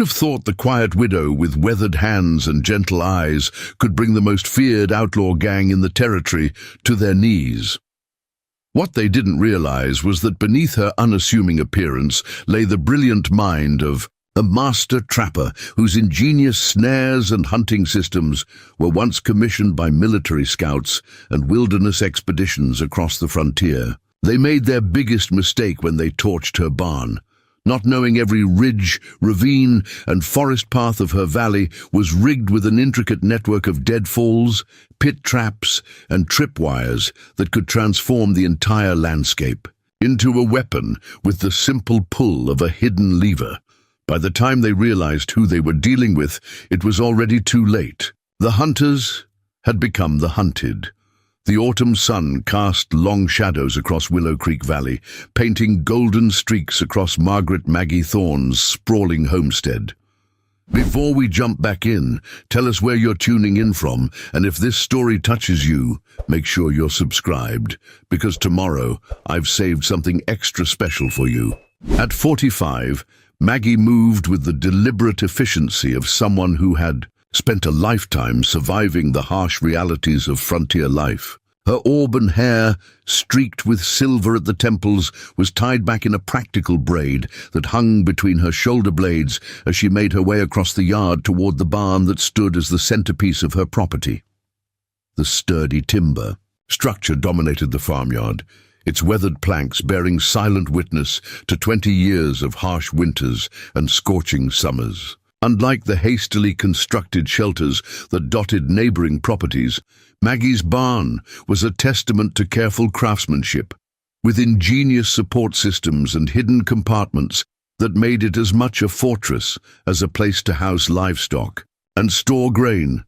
Who'd have thought the quiet widow with weathered hands and gentle eyes could bring the most feared outlaw gang in the territory to their knees? What they didn't realize was that beneath her unassuming appearance lay the brilliant mind of a master trapper whose ingenious snares and hunting systems were once commissioned by military scouts and wilderness expeditions across the frontier. They made their biggest mistake when they torched her barn. Not knowing every ridge, ravine, and forest path of her valley was rigged with an intricate network of deadfalls, pit traps, and tripwires that could transform the entire landscape into a weapon with the simple pull of a hidden lever. By the time they realized who they were dealing with, it was already too late. The hunters had become the hunted. The autumn sun cast long shadows across Willow Creek Valley, painting golden streaks across Margaret Maggie Thorne's sprawling homestead. Before we jump back in, tell us where you're tuning in from, and if this story touches you, make sure you're subscribed, because tomorrow I've saved something extra special for you. At 45, Maggie moved with the deliberate efficiency of someone who had spent a lifetime surviving the harsh realities of frontier life. Her auburn hair, streaked with silver at the temples, was tied back in a practical braid that hung between her shoulder blades as she made her way across the yard toward the barn that stood as the centerpiece of her property. The sturdy timber structure dominated the farmyard, its weathered planks bearing silent witness to 20 years of harsh winters and scorching summers. Unlike the hastily constructed shelters that dotted neighboring properties, Maggie's barn was a testament to careful craftsmanship, with ingenious support systems and hidden compartments that made it as much a fortress as a place to house livestock and store grain.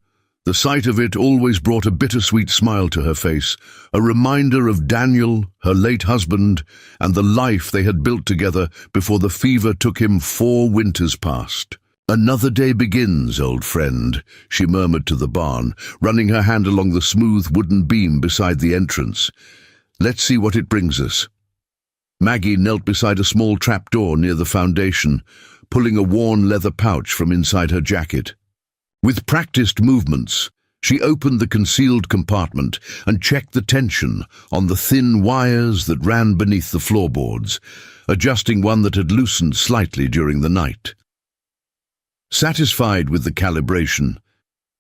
The sight of it always brought a bittersweet smile to her face, a reminder of Daniel, her late husband, and the life they had built together before the fever took him 4 winters past. "Another day begins, old friend," she murmured to the barn, running her hand along the smooth wooden beam beside the entrance. "Let's see what it brings us." Maggie knelt beside a small trapdoor near the foundation, pulling a worn leather pouch from inside her jacket. With practiced movements, she opened the concealed compartment and checked the tension on the thin wires that ran beneath the floorboards, adjusting one that had loosened slightly during the night. Satisfied with the calibration,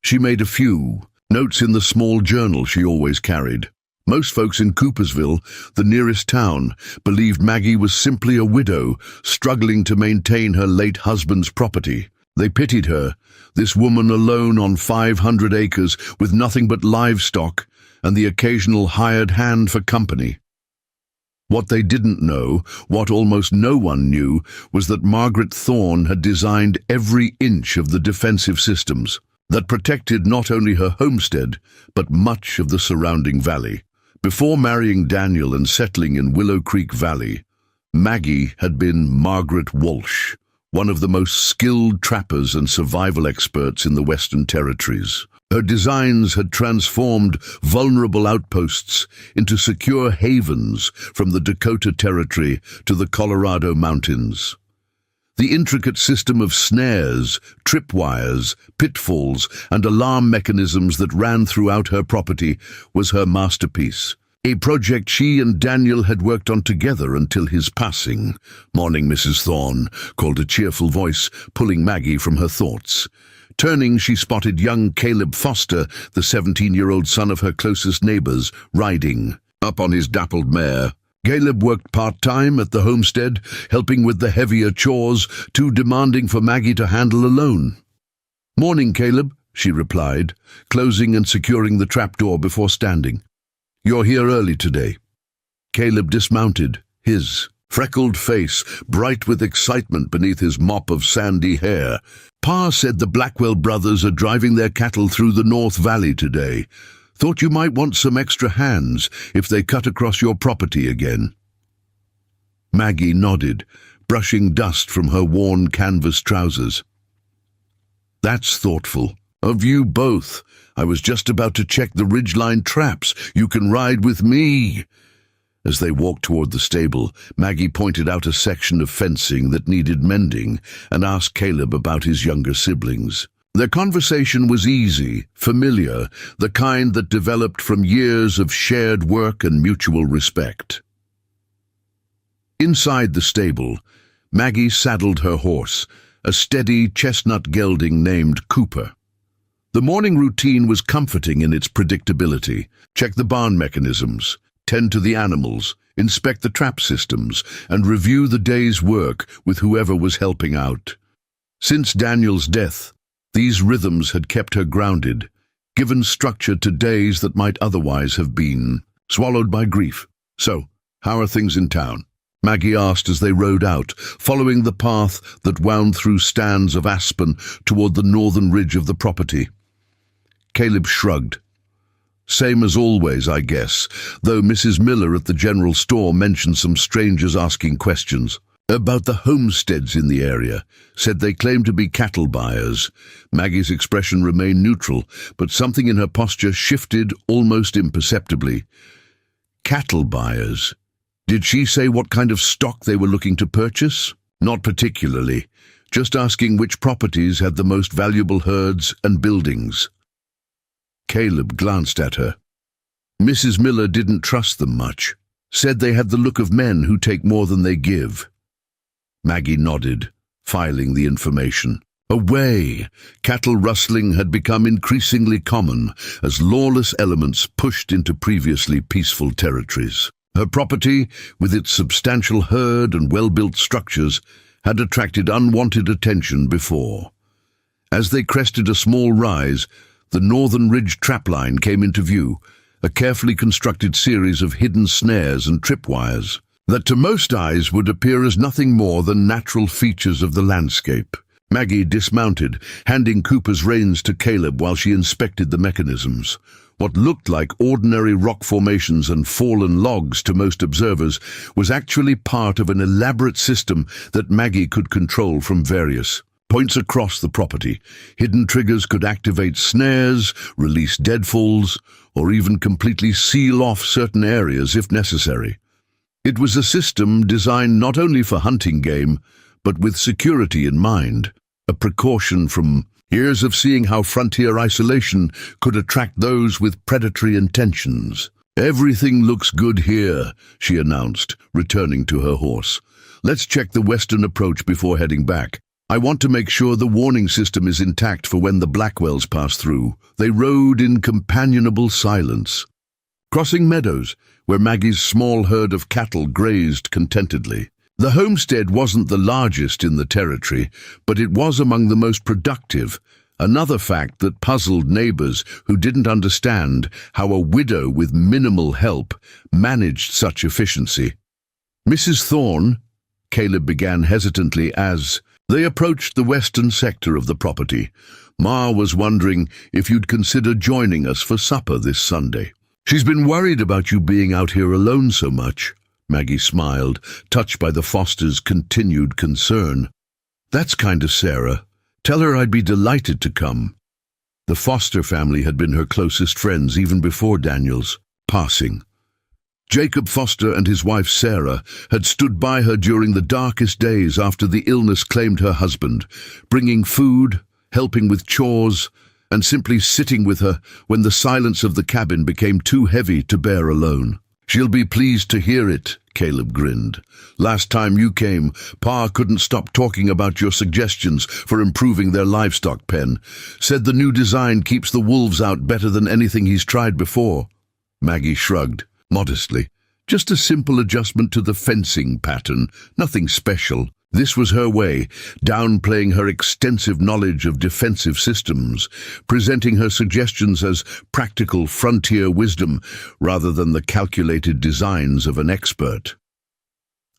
she made a few notes in the small journal she always carried. Most folks in Coopersville, the nearest town, believed Maggie was simply a widow struggling to maintain her late husband's property. They pitied her, this woman alone on 500 acres with nothing but livestock and the occasional hired hand for company. What they didn't know, what almost no one knew, was that Margaret Thorne had designed every inch of the defensive systems that protected not only her homestead, but much of the surrounding valley. Before marrying Daniel and settling in Willow Creek Valley, Maggie had been Margaret Walsh, one of the most skilled trappers and survival experts in the Western Territories. Her designs had transformed vulnerable outposts into secure havens from the Dakota Territory to the Colorado mountains. The intricate system of snares, tripwires, pitfalls, and alarm mechanisms that ran throughout her property was her masterpiece, a project she and Daniel had worked on together until his passing. "Morning, Mrs. Thorne," called a cheerful voice, pulling Maggie from her thoughts. Turning, she spotted young Caleb Foster, the 17-year-old son of her closest neighbors, riding up on his dappled mare. Caleb worked part-time at the homestead, helping with the heavier chores, too demanding for Maggie to handle alone. "Morning, Caleb," she replied, closing and securing the trapdoor before standing. "You're here early today." Caleb dismounted, his freckled face bright with excitement beneath his mop of sandy hair. "Pa said the Blackwell brothers are driving their cattle through the North Valley today. Thought you might want some extra hands if they cut across your property again." Maggie nodded, brushing dust from her worn canvas trousers. "That's thoughtful. Of you both. I was just about to check the ridgeline traps. You can ride with me." As they walked toward the stable, Maggie pointed out a section of fencing that needed mending and asked Caleb about his younger siblings. Their conversation was easy, familiar, the kind that developed from years of shared work and mutual respect. Inside the stable, Maggie saddled her horse, a steady chestnut gelding named Cooper. The morning routine was comforting in its predictability. Check the barn mechanisms, tend to the animals, inspect the trap systems, and review the day's work with whoever was helping out. Since Daniel's death, these rhythms had kept her grounded, given structure to days that might otherwise have been swallowed by grief. "So, how are things in town?" Maggie asked as they rode out, following the path that wound through stands of aspen toward the northern ridge of the property. Caleb shrugged. "Same as always, I guess, though Mrs. Miller at the general store mentioned some strangers asking questions about the homesteads in the area, said they claimed to be cattle buyers." Maggie's expression remained neutral, but something in her posture shifted almost imperceptibly. Cattle buyers? Did she say what kind of stock they were looking to purchase? Not particularly, just asking which properties had the most valuable herds and buildings. Caleb glanced at her. Mrs. Miller didn't trust them much, said they had the look of men who take more than they give. Maggie nodded, filing the information. Away! Cattle rustling had become increasingly common as lawless elements pushed into previously peaceful territories. Her property, with its substantial herd and well-built structures, had attracted unwanted attention before. As they crested a small rise, the Northern Ridge trapline came into view, a carefully constructed series of hidden snares and tripwires that to most eyes would appear as nothing more than natural features of the landscape. Maggie dismounted, handing Cooper's reins to Caleb while she inspected the mechanisms. What looked like ordinary rock formations and fallen logs to most observers was actually part of an elaborate system that Maggie could control from various points across the property. Hidden triggers could activate snares, release deadfalls, or even completely seal off certain areas if necessary. It was a system designed not only for hunting game, but with security in mind, a precaution from years of seeing how frontier isolation could attract those with predatory intentions. "Everything looks good here," she announced, returning to her horse. "Let's check the western approach before heading back. I want to make sure the warning system is intact for when the Blackwells pass through." They rode in companionable silence, crossing meadows where Maggie's small herd of cattle grazed contentedly. The homestead wasn't the largest in the territory, but it was among the most productive, another fact that puzzled neighbors who didn't understand how a widow with minimal help managed such efficiency. "Mrs. Thorne," Caleb began hesitantly as they approached the western sector of the property. "Ma was wondering if you'd consider joining us for supper this Sunday. She's been worried about you being out here alone so much." Maggie smiled, touched by the Fosters' continued concern. "That's kind of Sarah. Tell her I'd be delighted to come." The Foster family had been her closest friends even before Daniel's passing. Jacob Foster and his wife Sarah had stood by her during the darkest days after the illness claimed her husband, bringing food, helping with chores, and simply sitting with her when the silence of the cabin became too heavy to bear alone. "She'll be pleased to hear it," Caleb grinned. "Last time you came, Pa couldn't stop talking about your suggestions for improving their livestock pen. Said the new design keeps the wolves out better than anything he's tried before." Maggie shrugged, modestly. "Just a simple adjustment to the fencing pattern, nothing special." This was her way, downplaying her extensive knowledge of defensive systems, presenting her suggestions as practical frontier wisdom rather than the calculated designs of an expert.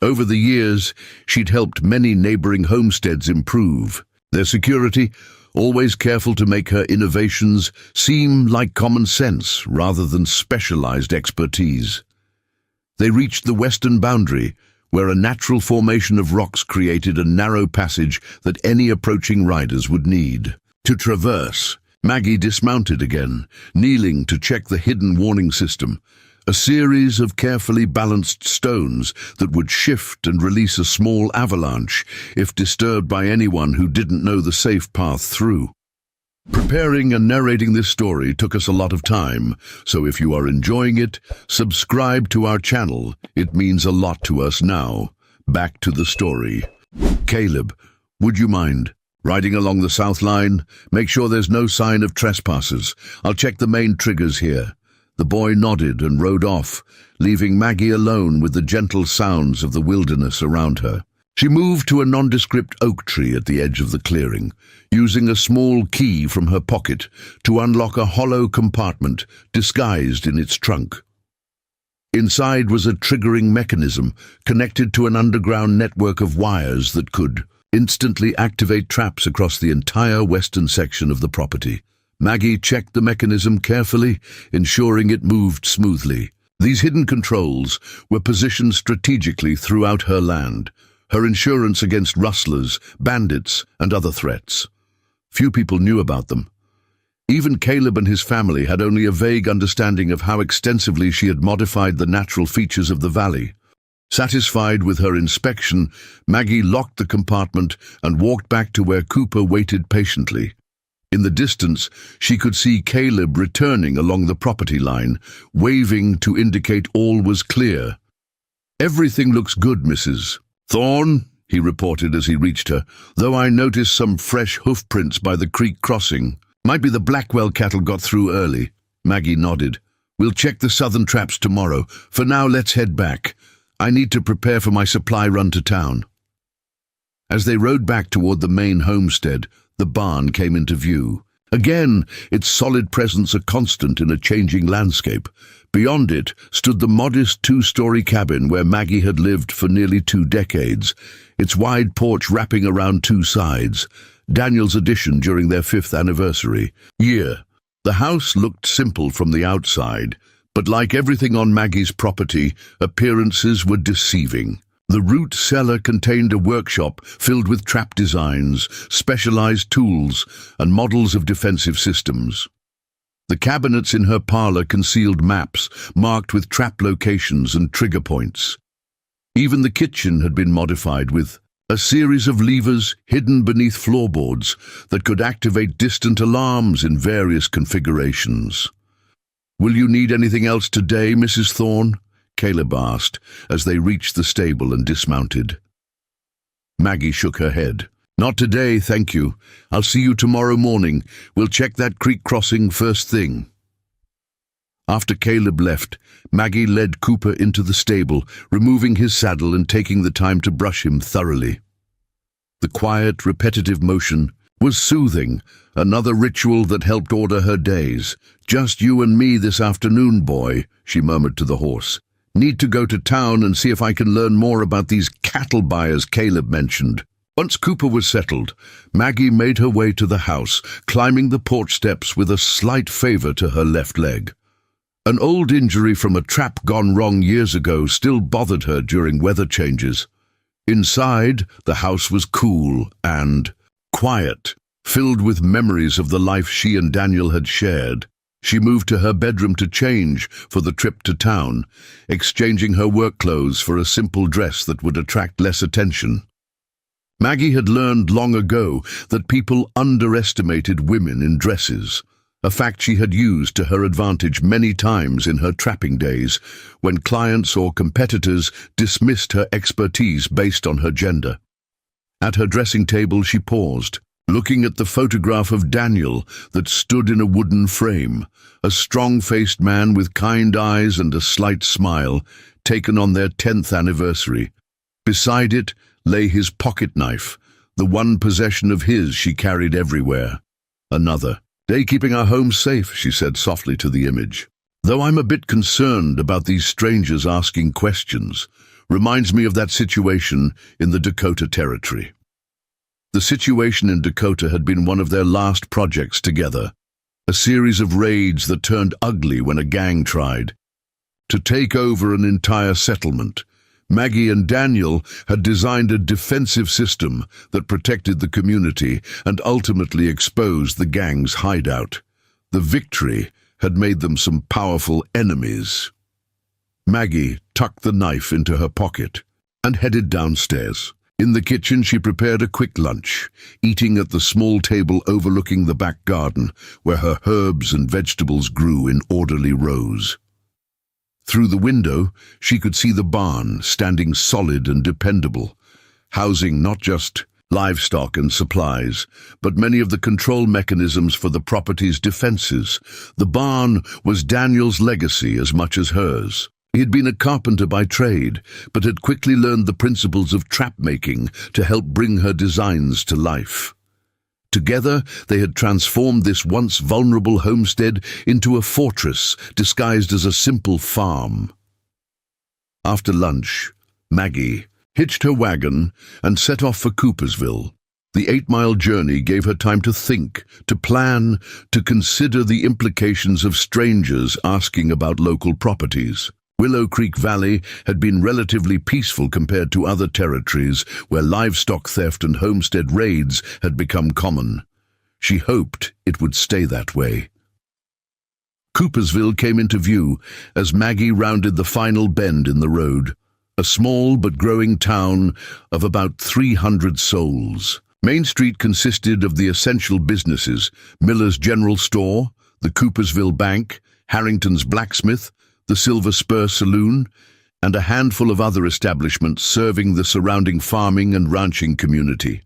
Over the years, she'd helped many neighboring homesteads improve their security, always careful to make her innovations seem like common sense rather than specialized expertise. They reached the western boundary, where a natural formation of rocks created a narrow passage that any approaching riders would need to traverse. Maggie dismounted again, kneeling to check the hidden warning system. a series of carefully balanced stones that would shift and release a small avalanche if disturbed by anyone who didn't know the safe path through. Preparing and narrating this story took us a lot of time, so if you are enjoying it, subscribe to our channel. It means a lot to us now. Back to the story. Caleb, would you mind riding along the south line? Make sure there's no sign of trespassers. I'll check the main triggers here. The boy nodded and rode off, leaving Maggie alone with the gentle sounds of the wilderness around her. She moved to a nondescript oak tree at the edge of the clearing, using a small key from her pocket to unlock a hollow compartment disguised in its trunk. Inside was a triggering mechanism connected to an underground network of wires that could instantly activate traps across the entire western section of the property. Maggie checked the mechanism carefully, ensuring it moved smoothly. These hidden controls were positioned strategically throughout her land, her insurance against rustlers, bandits, and other threats. Few people knew about them. Even Caleb and his family had only a vague understanding of how extensively she had modified the natural features of the valley. Satisfied with her inspection, Maggie locked the compartment and walked back to where Cooper waited patiently. In the distance, she could see Caleb returning along the property line, waving to indicate all was clear. "Everything looks good, Mrs. Thorne," he reported as he reached her, "though I noticed some fresh hoof prints by the creek crossing. Might be the Blackwell cattle got through early." Maggie nodded. "We'll check the southern traps tomorrow. For now, let's head back. I need to prepare for my supply run to town." As they rode back toward the main homestead, the barn came into view. Again, its solid presence a constant in a changing landscape. Beyond it stood the modest two-story cabin where Maggie had lived for nearly 2 decades, its wide porch wrapping around 2 sides, Daniel's addition during their 5th anniversary year. The house looked simple from the outside, but like everything on Maggie's property, appearances were deceiving. The root cellar contained a workshop filled with trap designs, specialized tools, and models of defensive systems. The cabinets in her parlor concealed maps marked with trap locations and trigger points. Even the kitchen had been modified with a series of levers hidden beneath floorboards that could activate distant alarms in various configurations. "Will you need anything else today, Mrs. Thorne?" Caleb asked as they reached the stable and dismounted. Maggie shook her head. "Not today, thank you. I'll see you tomorrow morning. We'll check that creek crossing first thing." After Caleb left, Maggie led Cooper into the stable, removing his saddle and taking the time to brush him thoroughly. The quiet, repetitive motion was soothing, another ritual that helped order her days. "Just you and me this afternoon, boy," she murmured to the horse. "Need to go to town and see if I can learn more about these cattle buyers Caleb mentioned." Once Cooper was settled, Maggie made her way to the house, climbing the porch steps with a slight favor to her left leg. An old injury from a trap gone wrong years ago still bothered her during weather changes. Inside, the house was cool and quiet, filled with memories of the life she and Daniel had shared. She moved to her bedroom to change for the trip to town, exchanging her work clothes for a simple dress that would attract less attention. Maggie had learned long ago that people underestimated women in dresses, a fact she had used to her advantage many times in her trapping days, when clients or competitors dismissed her expertise based on her gender. At her dressing table she paused, looking at the photograph of Daniel that stood in a wooden frame, a strong-faced man with kind eyes and a slight smile, taken on their 10th anniversary. Beside it lay his pocket knife, the one possession of his she carried everywhere. "Another day keeping our home safe," she said softly to the image. "Though I'm a bit concerned about these strangers asking questions. Reminds me of that situation in the Dakota Territory." The situation in Dakota had been one of their last projects together, a series of raids that turned ugly when a gang tried to take over an entire settlement. Maggie and Daniel had designed a defensive system that protected the community and ultimately exposed the gang's hideout. The victory had made them some powerful enemies. Maggie tucked the knife into her pocket and headed downstairs. In the kitchen, she prepared a quick lunch, eating at the small table overlooking the back garden, where her herbs and vegetables grew in orderly rows. Through the window, she could see the barn standing solid and dependable, housing not just livestock and supplies, but many of the control mechanisms for the property's defenses. The barn was Daniel's legacy as much as hers. He had been a carpenter by trade, but had quickly learned the principles of trap-making to help bring her designs to life. Together, they had transformed this once vulnerable homestead into a fortress disguised as a simple farm. After lunch, Maggie hitched her wagon and set off for Coopersville. The 8-mile journey gave her time to think, to plan, to consider the implications of strangers asking about local properties. Willow Creek Valley had been relatively peaceful compared to other territories where livestock theft and homestead raids had become common. She hoped it would stay that way. Coopersville came into view as Maggie rounded the final bend in the road, a small but growing town of about 300 souls. Main Street consisted of the essential businesses: Miller's General Store, the Coopersville Bank, Harrington's Blacksmith, the Silver Spur Saloon, and a handful of other establishments serving the surrounding farming and ranching community.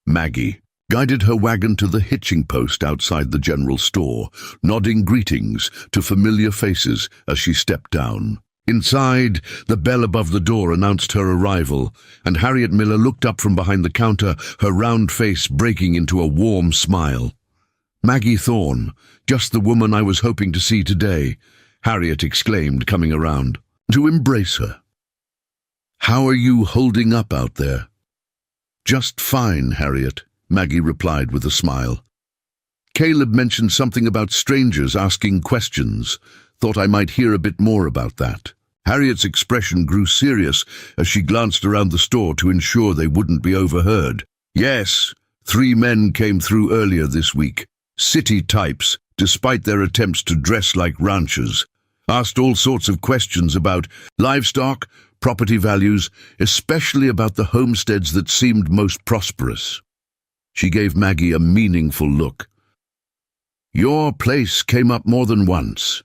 Maggie guided her wagon to the hitching post outside the general store, nodding greetings to familiar faces as she stepped down. Inside, the bell above the door announced her arrival, and Harriet Miller looked up from behind the counter, her round face breaking into a warm smile. "Maggie Thorne, just the woman I was hoping to see today," Harriet exclaimed, coming around to embrace her. "How are you holding up out there?" "Just fine, Harriet," Maggie replied with a smile. "Caleb mentioned something about strangers asking questions. Thought I might hear a bit more about that." Harriet's expression grew serious as she glanced around the store to ensure they wouldn't be overheard. "Yes, 3 men came through earlier this week. City types, despite their attempts to dress like ranchers. Asked all sorts of questions about livestock, property values, especially about the homesteads that seemed most prosperous." She gave Maggie a meaningful look. "Your place came up more than once."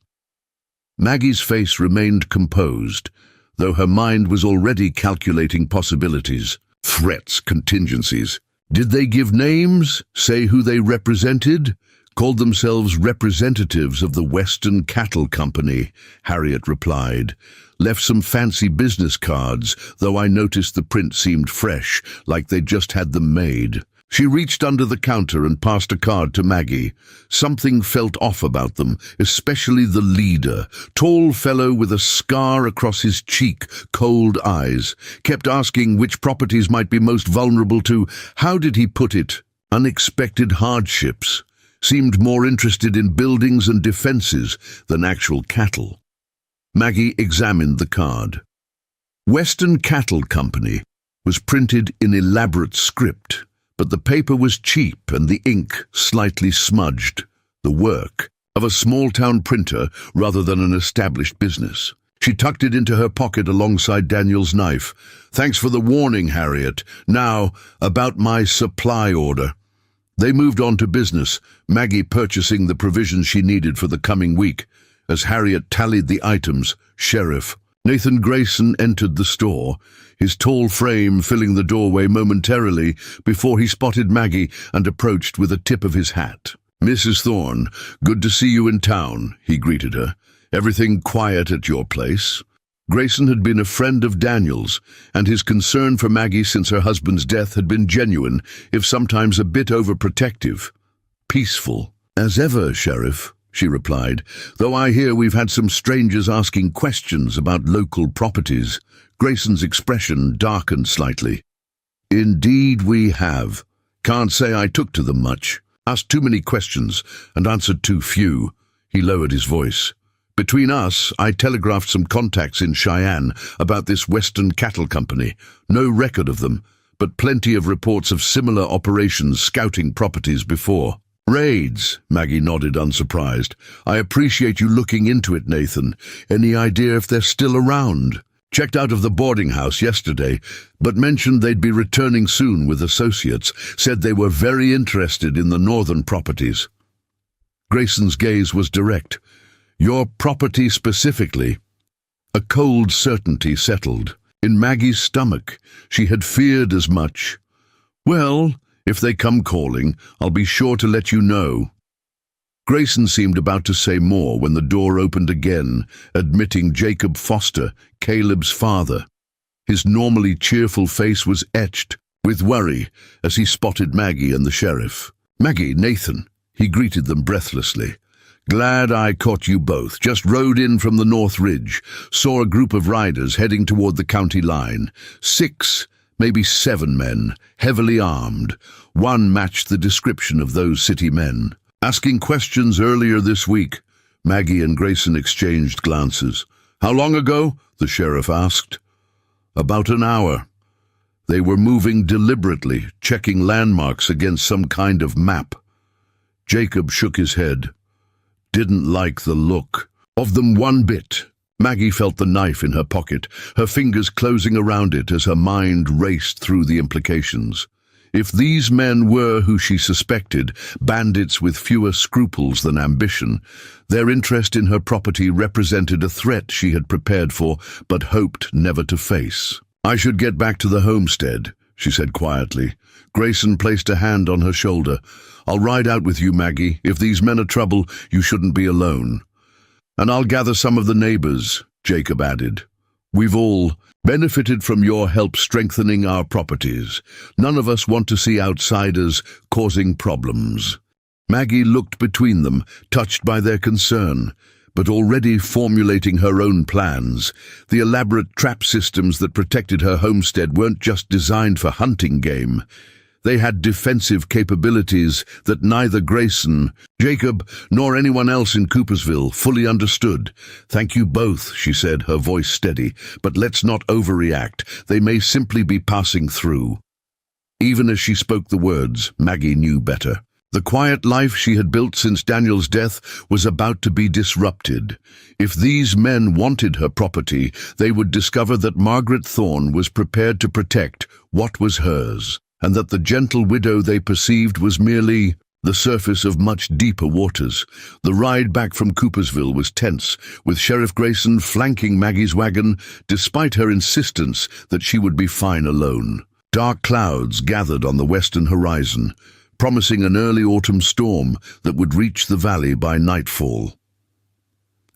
Maggie's face remained composed, though her mind was already calculating possibilities, threats, contingencies. "Did they give names, say who they represented?" "Called themselves representatives of the Western Cattle Company," Harriet replied. "Left some fancy business cards, though I noticed the print seemed fresh, like they'd just had them made." She reached under the counter and passed a card to Maggie. Something felt off about them, especially the leader, tall fellow with a scar across his cheek, cold eyes. Kept asking which properties might be most vulnerable to, how did he put it, unexpected hardships. Seemed more interested in buildings and defenses than actual cattle. Maggie examined the card. Western Cattle Company was printed in elaborate script, but the paper was cheap and the ink slightly smudged, the work of a small-town printer rather than an established business. She tucked it into her pocket alongside Daniel's knife. "Thanks for the warning, Harriet. Now, about my supply order." They moved on to business, Maggie purchasing the provisions she needed for the coming week. As Harriet tallied the items, Sheriff Nathan Grayson entered the store, his tall frame filling the doorway momentarily before he spotted Maggie and approached with a tip of his hat. "Mrs. Thorne, good to see you in town," he greeted her. "Everything quiet at your place?" Grayson had been a friend of Daniel's, and his concern for Maggie since her husband's death had been genuine, if sometimes a bit overprotective. "Peaceful as ever, Sheriff," she replied, "though I hear we've had some strangers asking questions about local properties." Grayson's expression darkened slightly. "Indeed we have. Can't say I took to them much. Asked too many questions and answered too few." He lowered his voice. "Between us, I telegraphed some contacts in Cheyenne about this Western Cattle Company. No record of them, but plenty of reports of similar operations scouting properties before." Raids, Maggie nodded unsurprised. I appreciate you looking into it, Nathan. Any idea if they're still around? Checked out of the boarding house yesterday, but mentioned they'd be returning soon with associates. Said they were very interested in the northern properties. Grayson's gaze was direct. Your property specifically? A cold certainty settled. In Maggie's stomach, she had feared as much. Well, if they come calling, I'll be sure to let you know. Grayson seemed about to say more when the door opened again, admitting Jacob Foster, Caleb's father. His normally cheerful face was etched with worry as he spotted Maggie and the sheriff. Maggie, Nathan, he greeted them breathlessly. Glad I caught you both. Just rode in from the North Ridge. Saw a group of riders heading toward the county line. 6, maybe 7 men, heavily armed. One matched the description of those city men. Asking questions earlier this week. Maggie and Grayson exchanged glances. How long ago? The sheriff asked. About an hour. They were moving deliberately, checking landmarks against some kind of map. Jacob shook his head. Didn't like the look of them one bit. Maggie felt the knife in her pocket, her fingers closing around it as her mind raced through the implications. If these men were who she suspected, bandits with fewer scruples than ambition, their interest in her property represented a threat she had prepared for but hoped never to face. I should get back to the homestead, she said quietly. Grayson placed a hand on her shoulder. I'll ride out with you, Maggie. If these men are trouble, you shouldn't be alone. And I'll gather some of the neighbors, Jacob added. We've all benefited from your help strengthening our properties. None of us want to see outsiders causing problems. Maggie looked between them, touched by their concern, but already formulating her own plans. The elaborate trap systems that protected her homestead weren't just designed for hunting game. They had defensive capabilities that neither Grayson, Jacob, nor anyone else in Coopersville fully understood. Thank you both, she said, her voice steady, but let's not overreact. They may simply be passing through. Even as she spoke the words, Maggie knew better. The quiet life she had built since Daniel's death was about to be disrupted. If these men wanted her property, they would discover that Margaret Thorne was prepared to protect what was hers, and that the gentle widow they perceived was merely the surface of much deeper waters. The ride back from Coopersville was tense, with Sheriff Grayson flanking Maggie's wagon, despite her insistence that she would be fine alone. Dark clouds gathered on the western horizon, promising an early autumn storm that would reach the valley by nightfall.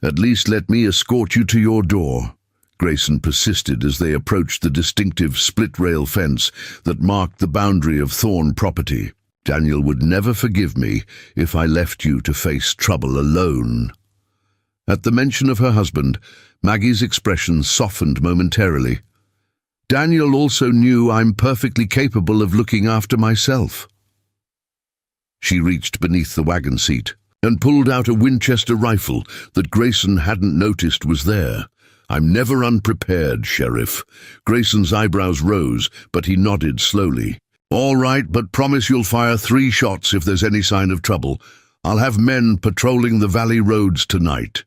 At least let me escort you to your door, Grayson persisted as they approached the distinctive split-rail fence that marked the boundary of Thorne property. Daniel would never forgive me if I left you to face trouble alone. At the mention of her husband, Maggie's expression softened momentarily. Daniel also knew I'm perfectly capable of looking after myself. She reached beneath the wagon seat and pulled out a Winchester rifle that Grayson hadn't noticed was there. I'm never unprepared, Sheriff. Grayson's eyebrows rose, but he nodded slowly. All right, but promise you'll fire 3 shots if there's any sign of trouble. I'll have men patrolling the valley roads tonight.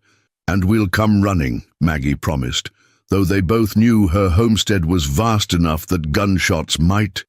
And we'll come running, Maggie promised, though they both knew her homestead was vast enough that gunshots might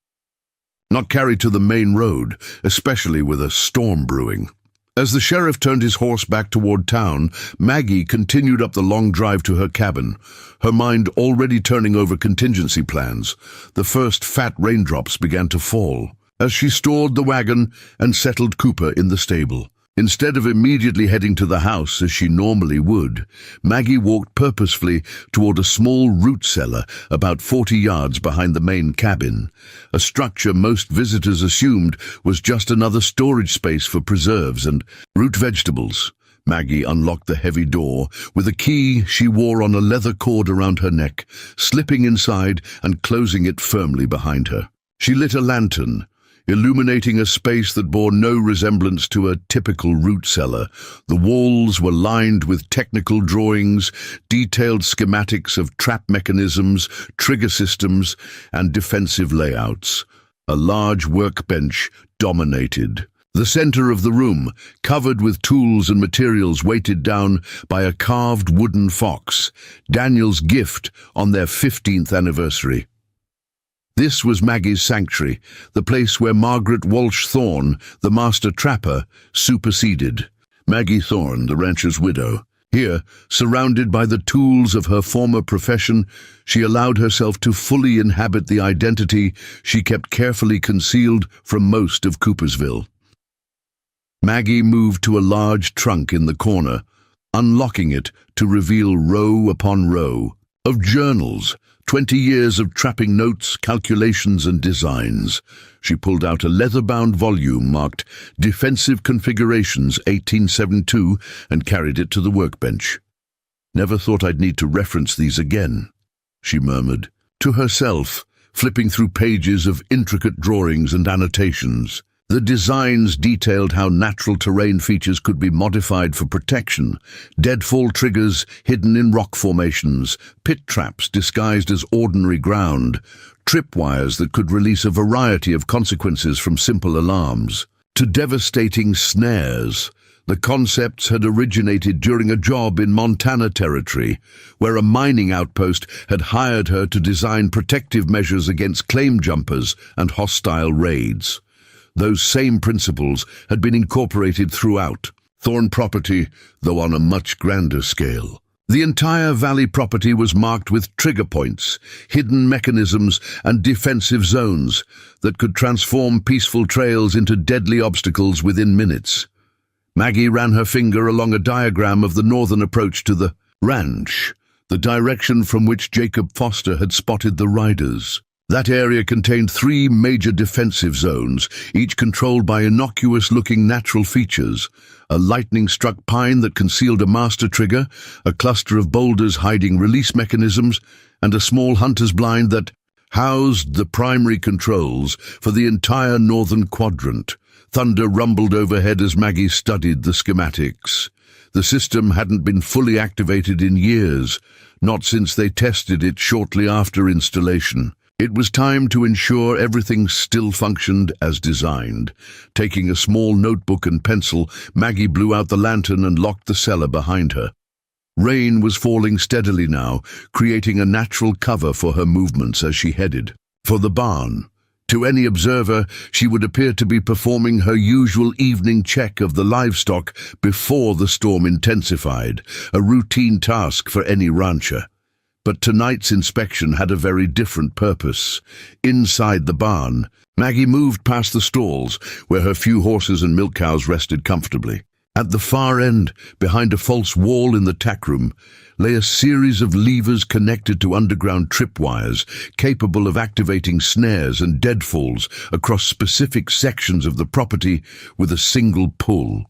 not carry to the main road, especially with a storm brewing. As the sheriff turned his horse back toward town, Maggie continued up the long drive to her cabin, her mind already turning over contingency plans. The first fat raindrops began to fall as she stored the wagon and settled Cooper in the stable. Instead of immediately heading to the house as she normally would, Maggie walked purposefully toward a small root cellar about 40 yards behind the main cabin, a structure most visitors assumed was just another storage space for preserves and root vegetables. Maggie unlocked the heavy door with a key she wore on a leather cord around her neck, slipping inside and closing it firmly behind her. She lit a lantern, illuminating a space that bore no resemblance to a typical root cellar. The walls were lined with technical drawings, detailed schematics of trap mechanisms, trigger systems, and defensive layouts. A large workbench dominated The center of the room, covered with tools and materials weighted down by a carved wooden fox, Daniel's gift on their 15th anniversary. This was Maggie's sanctuary, the place where Margaret Walsh Thorne, the master trapper, superseded. Maggie Thorne, the rancher's widow. Here, surrounded by the tools of her former profession, she allowed herself to fully inhabit the identity she kept carefully concealed from most of Coopersville. Maggie moved to a large trunk in the corner, unlocking it to reveal row upon row of journals, 20 years of trapping notes, calculations, and designs. She pulled out a leather-bound volume marked Defensive Configurations 1872 and carried it to the workbench. "Never thought I'd need to reference these again," she murmured to herself, flipping through pages of intricate drawings and annotations. The designs detailed how natural terrain features could be modified for protection, deadfall triggers hidden in rock formations, pit traps disguised as ordinary ground, tripwires that could release a variety of consequences from simple alarms, to devastating snares. The concepts had originated during a job in Montana Territory, where a mining outpost had hired her to design protective measures against claim jumpers and hostile raids. Those same principles had been incorporated throughout Thorne property, though on a much grander scale. The entire valley property was marked with trigger points, hidden mechanisms, and defensive zones that could transform peaceful trails into deadly obstacles within minutes. Maggie ran her finger along a diagram of the northern approach to the ranch, the direction from which Jacob Foster had spotted the riders. That area contained 3 major defensive zones, each controlled by innocuous-looking natural features: a lightning-struck pine that concealed a master trigger, a cluster of boulders hiding release mechanisms, and a small hunter's blind that housed the primary controls for the entire northern quadrant. Thunder rumbled overhead as Maggie studied the schematics. The system hadn't been fully activated in years, not since they tested it shortly after installation. It was time to ensure everything still functioned as designed. Taking a small notebook and pencil, Maggie blew out the lantern and locked the cellar behind her. Rain was falling steadily now, creating a natural cover for her movements as she headed for the barn. To any observer, she would appear to be performing her usual evening check of the livestock before the storm intensified, a routine task for any rancher. But tonight's inspection had a very different purpose. Inside the barn, Maggie moved past the stalls, where her few horses and milk cows rested comfortably. At the far end, behind a false wall in the tack room, lay a series of levers connected to underground tripwires, capable of activating snares and deadfalls across specific sections of the property with a single pull.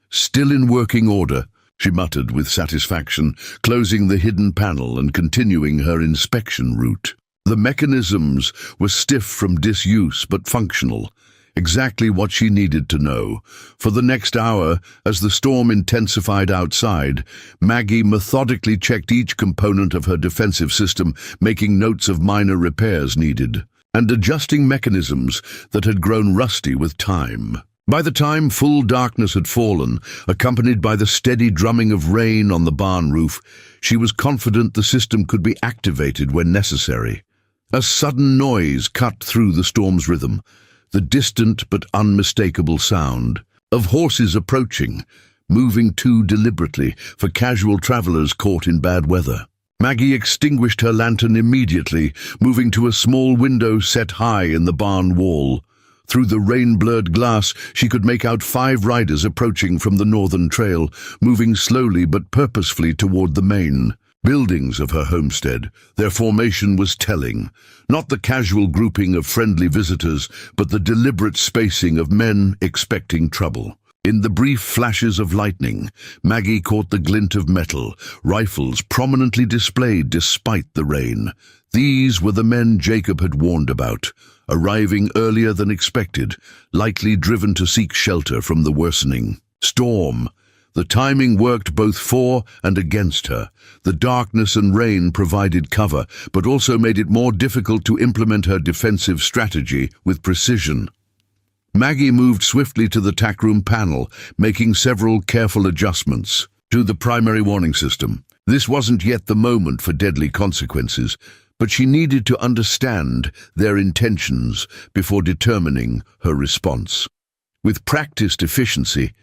"Still in working order," she muttered with satisfaction, closing the hidden panel and continuing her inspection route. The mechanisms were stiff from disuse but functional, exactly what she needed to know. For the next hour, as the storm intensified outside, Maggie methodically checked each component of her defensive system, making notes of minor repairs needed, and adjusting mechanisms that had grown rusty with time. By the time full darkness had fallen, accompanied by the steady drumming of rain on the barn roof, she was confident the system could be activated when necessary. A sudden noise cut through the storm's rhythm, the distant but unmistakable sound of horses approaching, moving too deliberately for casual travelers caught in bad weather. Maggie extinguished her lantern immediately, moving to a small window set high in the barn wall. Through the rain-blurred glass, she could make out 5 riders approaching from the northern trail, moving slowly but purposefully toward the main buildings of her homestead. Their formation was telling. Not the casual grouping of friendly visitors, but the deliberate spacing of men expecting trouble. In the brief flashes of lightning, Maggie caught the glint of metal, rifles prominently displayed despite the rain. These were the men Jacob had warned about, arriving earlier than expected, likely driven to seek shelter from the worsening storm. The timing worked both for and against her. The darkness and rain provided cover, but also made it more difficult to implement her defensive strategy with precision. Maggie moved swiftly to the tackroom panel, making several careful adjustments to the primary warning system. This wasn't yet the moment for deadly consequences, but she needed to understand their intentions before determining her response. With practiced efficiency,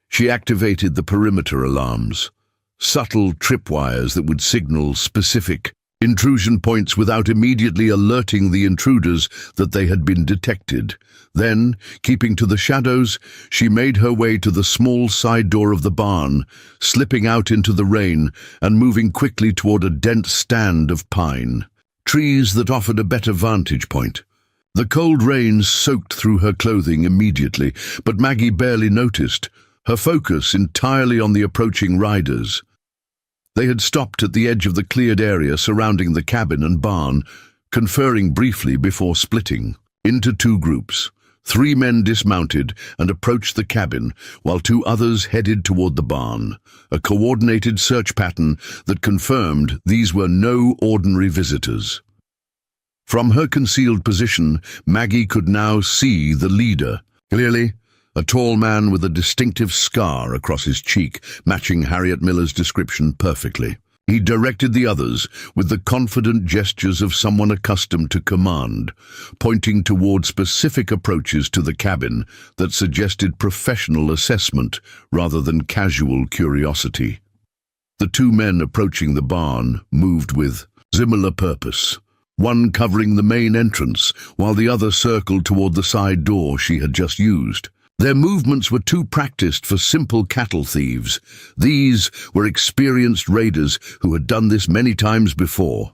she activated the perimeter alarms, subtle tripwires that would signal specific intrusion points without immediately alerting the intruders that they had been detected. Then, keeping to the shadows, she made her way to the small side door of the barn, slipping out into the rain and moving quickly toward a dense stand of pine trees that offered a better vantage point. The cold rain soaked through her clothing immediately, but Maggie barely noticed, her focus entirely on the approaching riders. They had stopped at the edge of the cleared area surrounding the cabin and barn, conferring briefly before splitting into two groups. 3 men dismounted and approached the cabin, while 2 others headed toward the barn, a coordinated search pattern that confirmed these were no ordinary visitors. From her concealed position, Maggie could now see the leader clearly, a tall man with a distinctive scar across his cheek, matching Harriet Miller's description perfectly. He directed the others with the confident gestures of someone accustomed to command, pointing toward specific approaches to the cabin that suggested professional assessment rather than casual curiosity. The 2 men approaching the barn moved with similar purpose, one covering the main entrance while the other circled toward the side door she had just used. Their movements were too practiced for simple cattle thieves. These were experienced raiders who had done this many times before.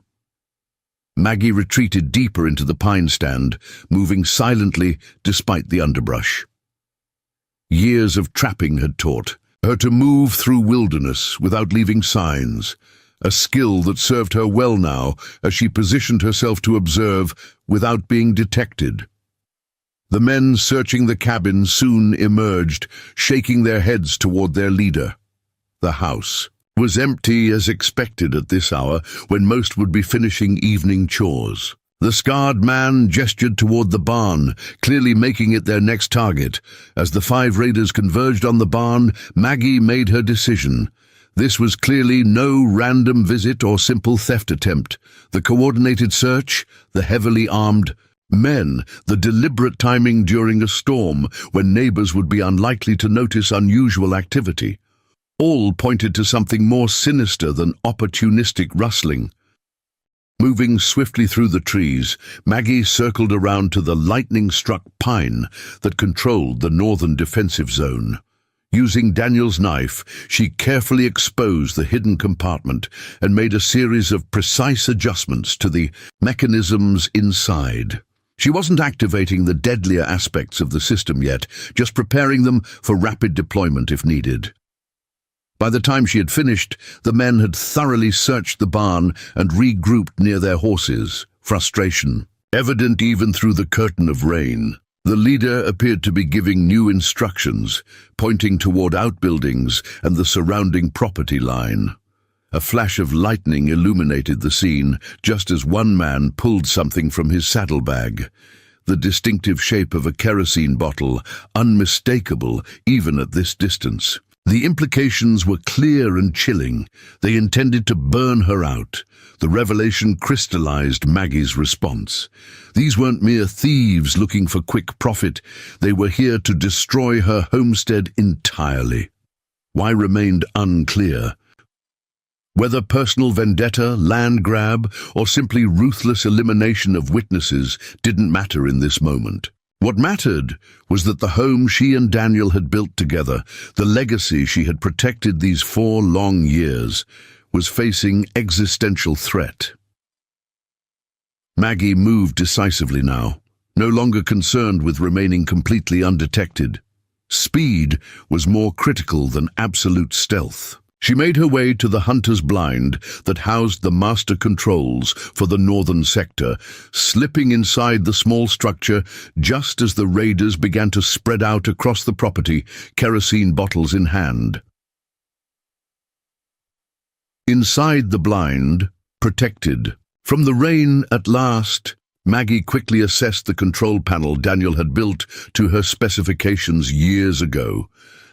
Maggie retreated deeper into the pine stand, moving silently despite the underbrush. Years of trapping had taught her to move through wilderness without leaving signs, a skill that served her well now as she positioned herself to observe without being detected. The men searching the cabin soon emerged, shaking their heads toward their leader. The house was empty as expected at this hour, when most would be finishing evening chores. The scarred man gestured toward the barn, clearly making it their next target. As the 5 raiders converged on the barn, Maggie made her decision. This was clearly no random visit or simple theft attempt. The coordinated search, the heavily armed men, the deliberate timing during a storm when neighbors would be unlikely to notice unusual activity, all pointed to something more sinister than opportunistic rustling. Moving swiftly through the trees, Maggie circled around to the lightning-struck pine that controlled the northern defensive zone. Using Daniel's knife, she carefully exposed the hidden compartment and made a series of precise adjustments to the mechanisms inside. She wasn't activating the deadlier aspects of the system yet, just preparing them for rapid deployment if needed. By the time she had finished, the men had thoroughly searched the barn and regrouped near their horses, frustration evident even through the curtain of rain. The leader appeared to be giving new instructions, pointing toward outbuildings and the surrounding property line. A flash of lightning illuminated the scene just as one man pulled something from his saddlebag. The distinctive shape of a kerosene bottle, unmistakable even at this distance. The implications were clear and chilling. They intended to burn her out. The revelation crystallized Maggie's response. These weren't mere thieves looking for quick profit. They were here to destroy her homestead entirely. Why remained unclear. Whether personal vendetta, land grab, or simply ruthless elimination of witnesses didn't matter in this moment. What mattered was that the home she and Daniel had built together, the legacy she had protected these 4 long years, was facing existential threat. Maggie moved decisively now, no longer concerned with remaining completely undetected. Speed was more critical than absolute stealth. She made her way to the hunter's blind that housed the master controls for the northern sector, slipping inside the small structure just as the raiders began to spread out across the property, kerosene bottles in hand. Inside the blind, protected from the rain at last, Maggie quickly assessed the control panel Daniel had built to her specifications years ago.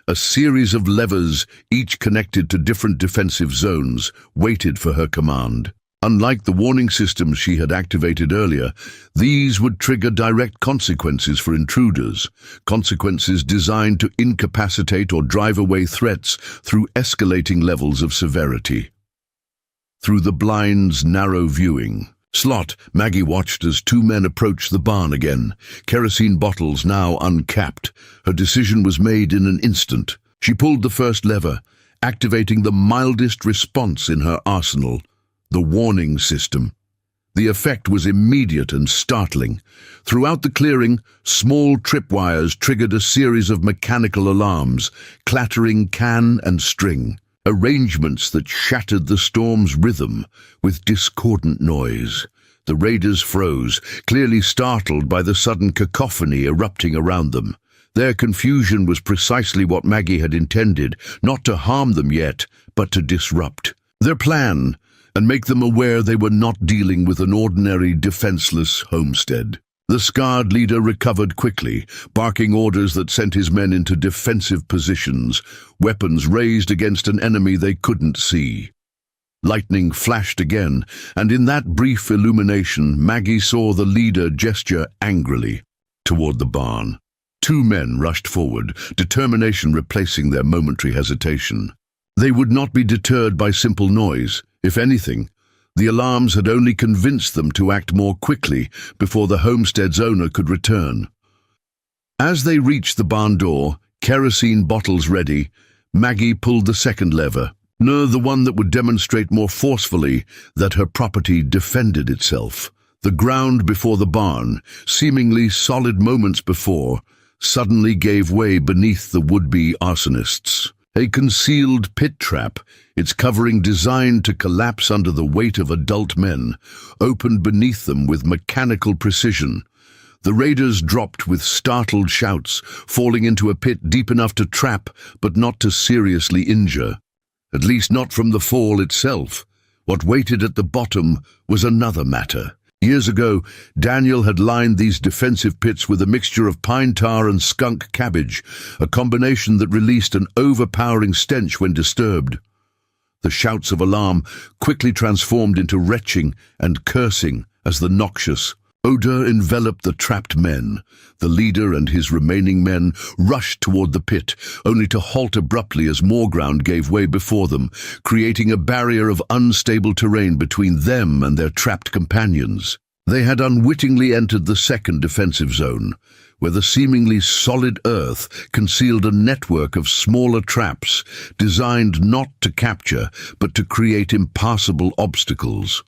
A series of levers, each connected to different defensive zones, waited for her command. Unlike the warning systems she had activated earlier, these would trigger direct consequences for intruders, consequences designed to incapacitate or drive away threats through escalating levels of severity. Through the blind's narrow viewing slot, Maggie watched as two men approached the barn again, kerosene bottles now uncapped. Her decision was made in an instant. She pulled the first lever, activating the mildest response in her arsenal, the warning system. The effect was immediate and startling. Throughout the clearing, small tripwires triggered a series of mechanical alarms, clattering can and string, arrangements that shattered the storm's rhythm with discordant noise. The raiders froze, clearly startled by the sudden cacophony erupting around them. Their confusion was precisely what Maggie had intended, not to harm them yet, but to disrupt their plan and make them aware they were not dealing with an ordinary, defenseless homestead. The scarred leader recovered quickly, barking orders that sent his men into defensive positions, weapons raised against an enemy they couldn't see. Lightning flashed again, and in that brief illumination, Maggie saw the leader gesture angrily toward the barn. Two men rushed forward, determination replacing their momentary hesitation. They would not be deterred by simple noise. If anything, the alarms had only convinced them to act more quickly before the homestead's owner could return. As they reached the barn door, kerosene bottles ready, Maggie pulled the second lever, the one that would demonstrate more forcefully that her property defended itself. The ground before the barn, seemingly solid moments before, suddenly gave way beneath the would-be arsonists. A concealed pit trap, its covering designed to collapse under the weight of adult men, opened beneath them with mechanical precision. The raiders dropped with startled shouts, falling into a pit deep enough to trap but not to seriously injure. At least not from the fall itself. What waited at the bottom was another matter. Years ago, Daniel had lined these defensive pits with a mixture of pine tar and skunk cabbage, a combination that released an overpowering stench when disturbed. The shouts of alarm quickly transformed into retching and cursing as the noxious odor enveloped the trapped men. The leader and his remaining men rushed toward the pit, only to halt abruptly as more ground gave way before them, creating a barrier of unstable terrain between them and their trapped companions. They had unwittingly entered the second defensive zone, where the seemingly solid earth concealed a network of smaller traps designed not to capture, but to create impassable obstacles.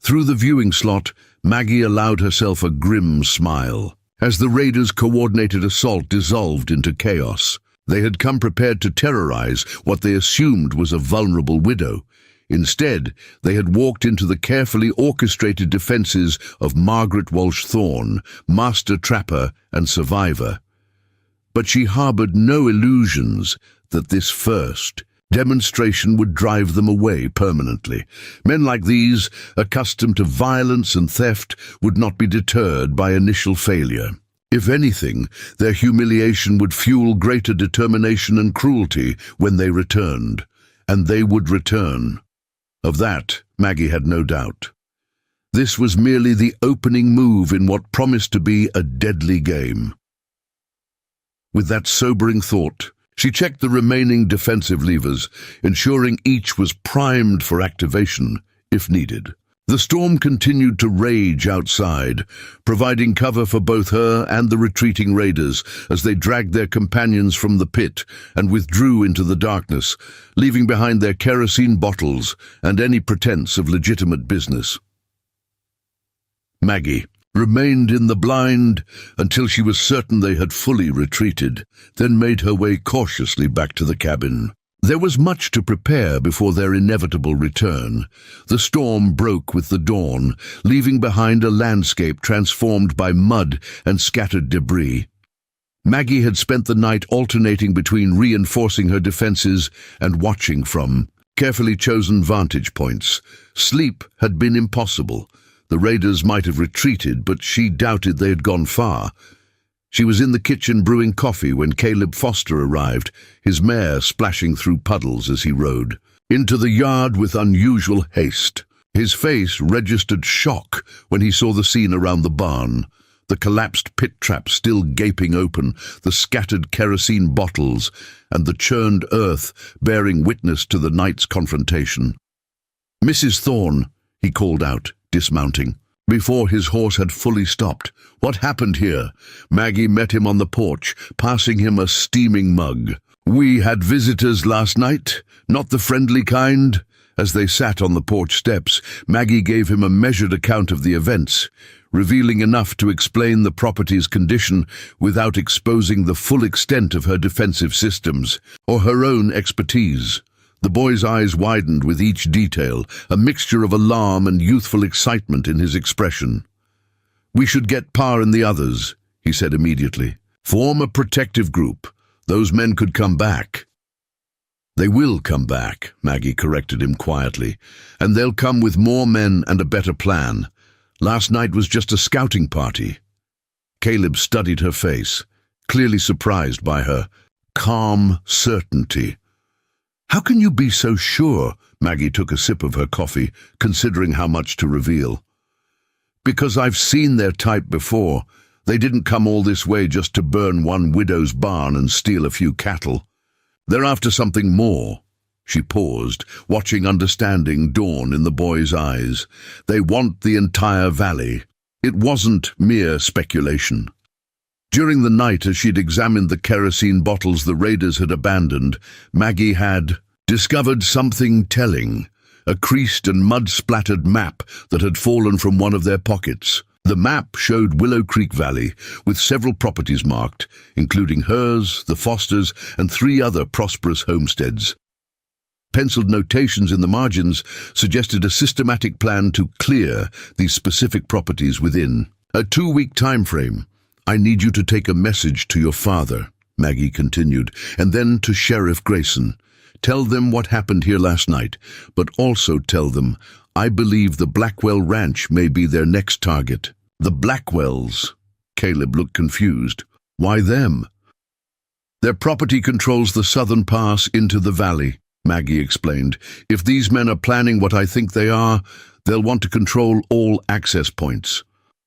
Through the viewing slot, Maggie allowed herself a grim smile. As the raiders' coordinated assault dissolved into chaos, they had come prepared to terrorize what they assumed was a vulnerable widow. Instead, they had walked into the carefully orchestrated defenses of Margaret Walsh Thorne, master trapper and survivor. But she harbored no illusions that this first demonstration would drive them away permanently. Men like these, accustomed to violence and theft, would not be deterred by initial failure. If anything, their humiliation would fuel greater determination and cruelty when they returned. And they would return. Of that, Maggie had no doubt. This was merely the opening move in what promised to be a deadly game. With that sobering thought, she checked the remaining defensive levers, ensuring each was primed for activation, if needed. The storm continued to rage outside, providing cover for both her and the retreating raiders as they dragged their companions from the pit and withdrew into the darkness, leaving behind their kerosene bottles and any pretense of legitimate business. Maggie remained in the blind until she was certain they had fully retreated, then made her way cautiously back to the cabin. There was much to prepare before their inevitable return. The storm broke with the dawn, leaving behind a landscape transformed by mud and scattered debris. Maggie had spent the night alternating between reinforcing her defenses and watching from carefully chosen vantage points. Sleep had been impossible. The raiders might have retreated, but she doubted they had gone far. She was in the kitchen brewing coffee when Caleb Foster arrived, his mare splashing through puddles as he rode into the yard with unusual haste. His face registered shock when he saw the scene around the barn. The collapsed pit trap still gaping open, the scattered kerosene bottles, and the churned earth bearing witness to the night's confrontation. "Mrs. Thorne," he called out, dismounting. Before his horse had fully stopped, "What happened here?" Maggie met him on the porch, passing him a steaming mug. "We had visitors last night, not the friendly kind." As they sat on the porch steps, Maggie gave him a measured account of the events, revealing enough to explain the property's condition without exposing the full extent of her defensive systems or her own expertise. The boy's eyes widened with each detail, a mixture of alarm and youthful excitement in his expression. "We should get Parr and the others," he said immediately. "Form a protective group. Those men could come back." "They will come back," Maggie corrected him quietly, "and they'll come with more men and a better plan. Last night was just a scouting party." Caleb studied her face, clearly surprised by her calm certainty. "How can you be so sure?" Maggie took a sip of her coffee, considering how much to reveal. "Because I've seen their type before. They didn't come all this way just to burn one widow's barn and steal a few cattle. They're after something more." She paused, watching understanding dawn in the boy's eyes. "They want the entire valley." It wasn't mere speculation. During the night, as she'd examined the kerosene bottles the raiders had abandoned, Maggie had discovered something telling, a creased and mud-splattered map that had fallen from one of their pockets. The map showed Willow Creek Valley, with several properties marked, including hers, the Fosters, and 3 other prosperous homesteads. Penciled notations in the margins suggested a systematic plan to clear these specific properties within a 2-week time frame. "I need you to take a message to your father," Maggie continued, "and then to Sheriff Grayson. Tell them what happened here last night, but also tell them I believe the Blackwell Ranch may be their next target." "The Blackwells?" Caleb looked confused. "Why them?" "Their property controls the southern pass into the valley," Maggie explained. "If these men are planning what I think they are, they'll want to control all access points.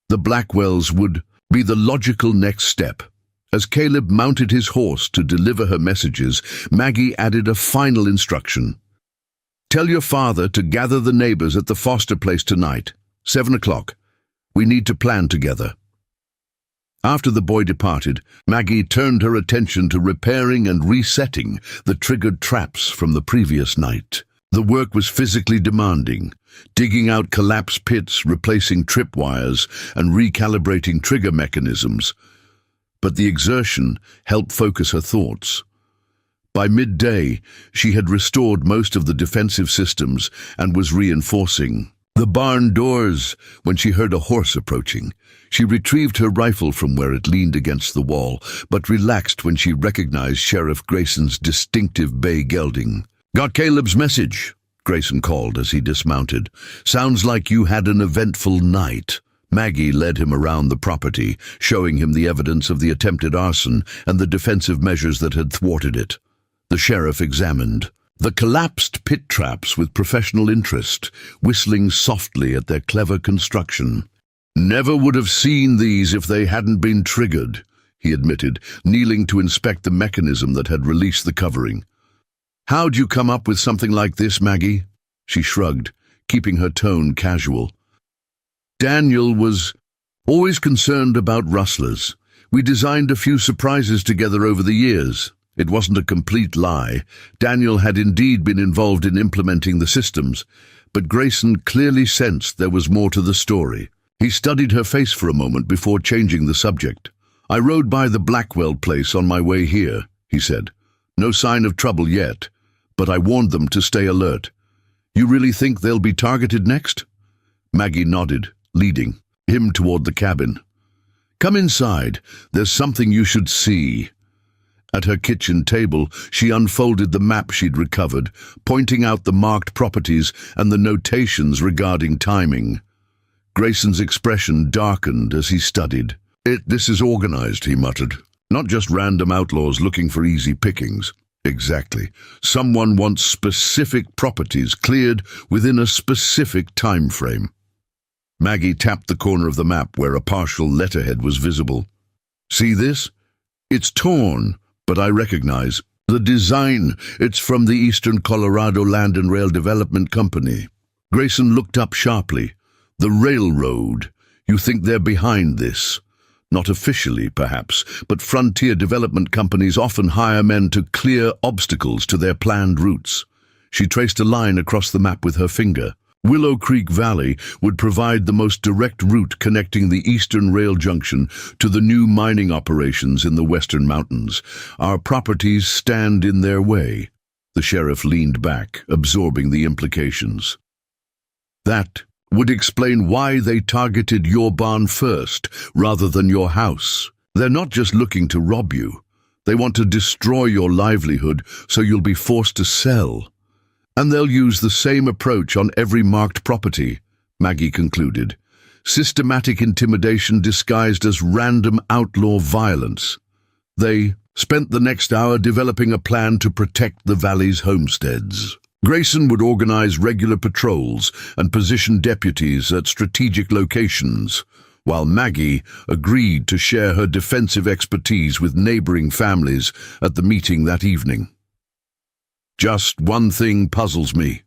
The Blackwells would be the logical next step." As Caleb mounted his horse to deliver her messages, Maggie added a final instruction. "Tell your father to gather the neighbors at the Foster place tonight, 7 o'clock. We need to plan together." After the boy departed, Maggie turned her attention to repairing and resetting the triggered traps from the previous night. The work was physically demanding, digging out collapsed pits, replacing tripwires, and recalibrating trigger mechanisms. But the exertion helped focus her thoughts. By midday, she had restored most of the defensive systems and was reinforcing the barn doors when she heard a horse approaching. She retrieved her rifle from where it leaned against the wall, but relaxed when she recognized Sheriff Grayson's distinctive bay gelding. "Got Caleb's message," Grayson called as he dismounted. "Sounds like you had an eventful night." Maggie led him around the property, showing him the evidence of the attempted arson and the defensive measures that had thwarted it. The sheriff examined the collapsed pit traps with professional interest, whistling softly at their clever construction. "Never would have seen these if they hadn't been triggered," he admitted, kneeling to inspect the mechanism that had released the covering. "How'd you come up with something like this, Maggie?" She shrugged, keeping her tone casual. "Daniel was always concerned about rustlers. We designed a few surprises together over the years. It wasn't a complete lie. Daniel had indeed been involved in implementing the systems, but Grayson clearly sensed there was more to the story." He studied her face for a moment before changing the subject. "I rode by the Blackwell place on my way here," he said. "No sign of trouble yet, but I warned them to stay alert. You really think they'll be targeted next?" Maggie nodded, leading him toward the cabin. "Come inside. There's something you should see." At her kitchen table, she unfolded the map she'd recovered, pointing out the marked properties and the notations regarding timing. Grayson's expression darkened as he studied. This is organized, he muttered. Not just random outlaws looking for easy pickings. Exactly. Someone wants specific properties cleared within a specific time frame. Maggie tapped the corner of the map where a partial letterhead was visible. See this? It's torn, but I recognize the design. It's from the Eastern Colorado Land and Rail Development Company. Grayson looked up sharply. The railroad. You think they're behind this? Not officially, perhaps, but frontier development companies often hire men to clear obstacles to their planned routes. She traced a line across the map with her finger. Willow Creek Valley would provide the most direct route connecting the Eastern Rail Junction to the new mining operations in the Western Mountains. Our properties stand in their way. The sheriff leaned back, absorbing the implications. That would explain why they targeted your barn first, rather than your house. They're not just looking to rob you. They want to destroy your livelihood so you'll be forced to sell. And they'll use the same approach on every marked property, Maggie concluded. Systematic intimidation disguised as random outlaw violence. They spent the next hour developing a plan to protect the valley's homesteads. Grayson would organize regular patrols and position deputies at strategic locations, while Maggie agreed to share her defensive expertise with neighboring families at the meeting that evening. Just one thing puzzles me,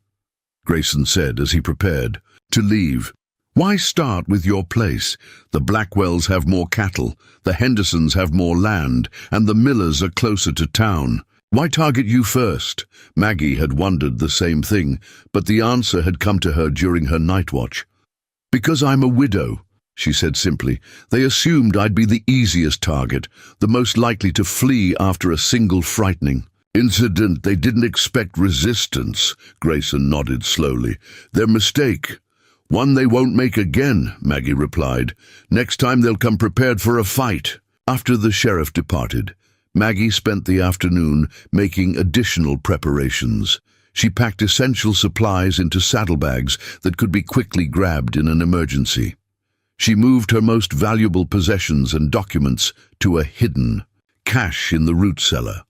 Grayson said as he prepared to leave. Why start with your place? The Blackwells have more cattle, the Hendersons have more land, and the Millers are closer to town. Why target you first? Maggie had wondered the same thing, but the answer had come to her during her night watch. Because I'm a widow, she said simply. They assumed I'd be the easiest target, the most likely to flee after a single frightening incident. They didn't expect resistance, Grayson nodded slowly. Their mistake. One they won't make again, Maggie replied. Next time they'll come prepared for a fight. After the sheriff departed, Maggie spent the afternoon making additional preparations. She packed essential supplies into saddlebags that could be quickly grabbed in an emergency. She moved her most valuable possessions and documents to a hidden cache in the root cellar.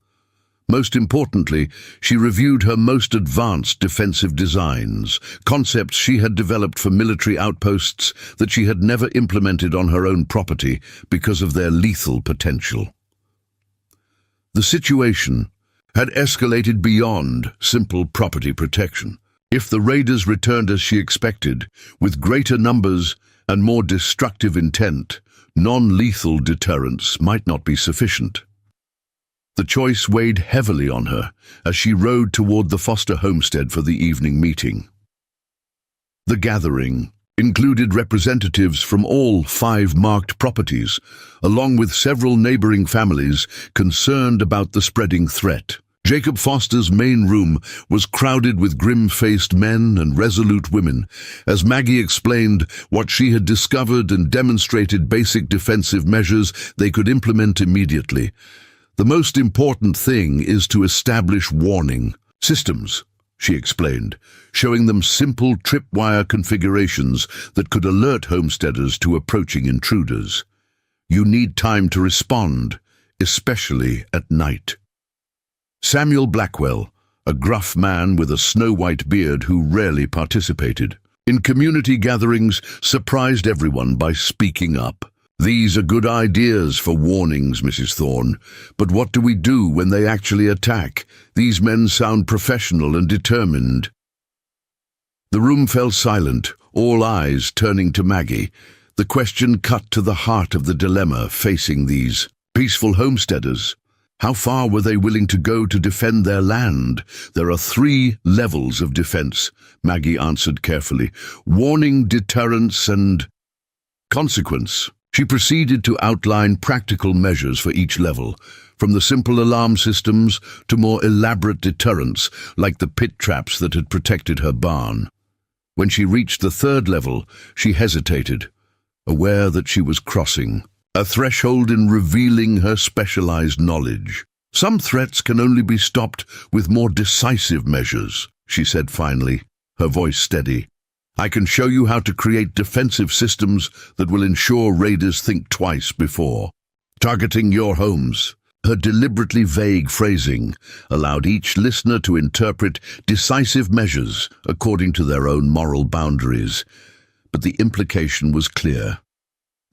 Most importantly, she reviewed her most advanced defensive designs, concepts she had developed for military outposts that she had never implemented on her own property because of their lethal potential. The situation had escalated beyond simple property protection. If the raiders returned as she expected, with greater numbers and more destructive intent, non-lethal deterrence might not be sufficient. The choice weighed heavily on her as she rode toward the Foster homestead for the evening meeting. The gathering included representatives from all 5 marked properties, along with several neighboring families concerned about the spreading threat. Jacob Foster's main room was crowded with grim-faced men and resolute women, as Maggie explained what she had discovered and demonstrated basic defensive measures they could implement immediately. The most important thing is to establish warning systems, she explained, showing them simple tripwire configurations that could alert homesteaders to approaching intruders. You need time to respond, especially at night. Samuel Blackwell, a gruff man with a snow-white beard who rarely participated in community gatherings, surprised everyone by speaking up. These are good ideas for warnings, Mrs. Thorne, but what do we do when they actually attack? These men sound professional and determined. The room fell silent, all eyes turning to Maggie. The question cut to the heart of the dilemma facing these peaceful homesteaders. How far were they willing to go to defend their land? There are 3 levels of defense, Maggie answered carefully. Warning, deterrence, and consequence. She proceeded to outline practical measures for each level, from the simple alarm systems to more elaborate deterrents like the pit traps that had protected her barn. When she reached the 3rd level, she hesitated, aware that she was crossing a threshold in revealing her specialized knowledge. Some threats can only be stopped with more decisive measures, she said finally, her voice steady. I can show you how to create defensive systems that will ensure raiders think twice before targeting your homes." Her deliberately vague phrasing allowed each listener to interpret decisive measures according to their own moral boundaries. But the implication was clear.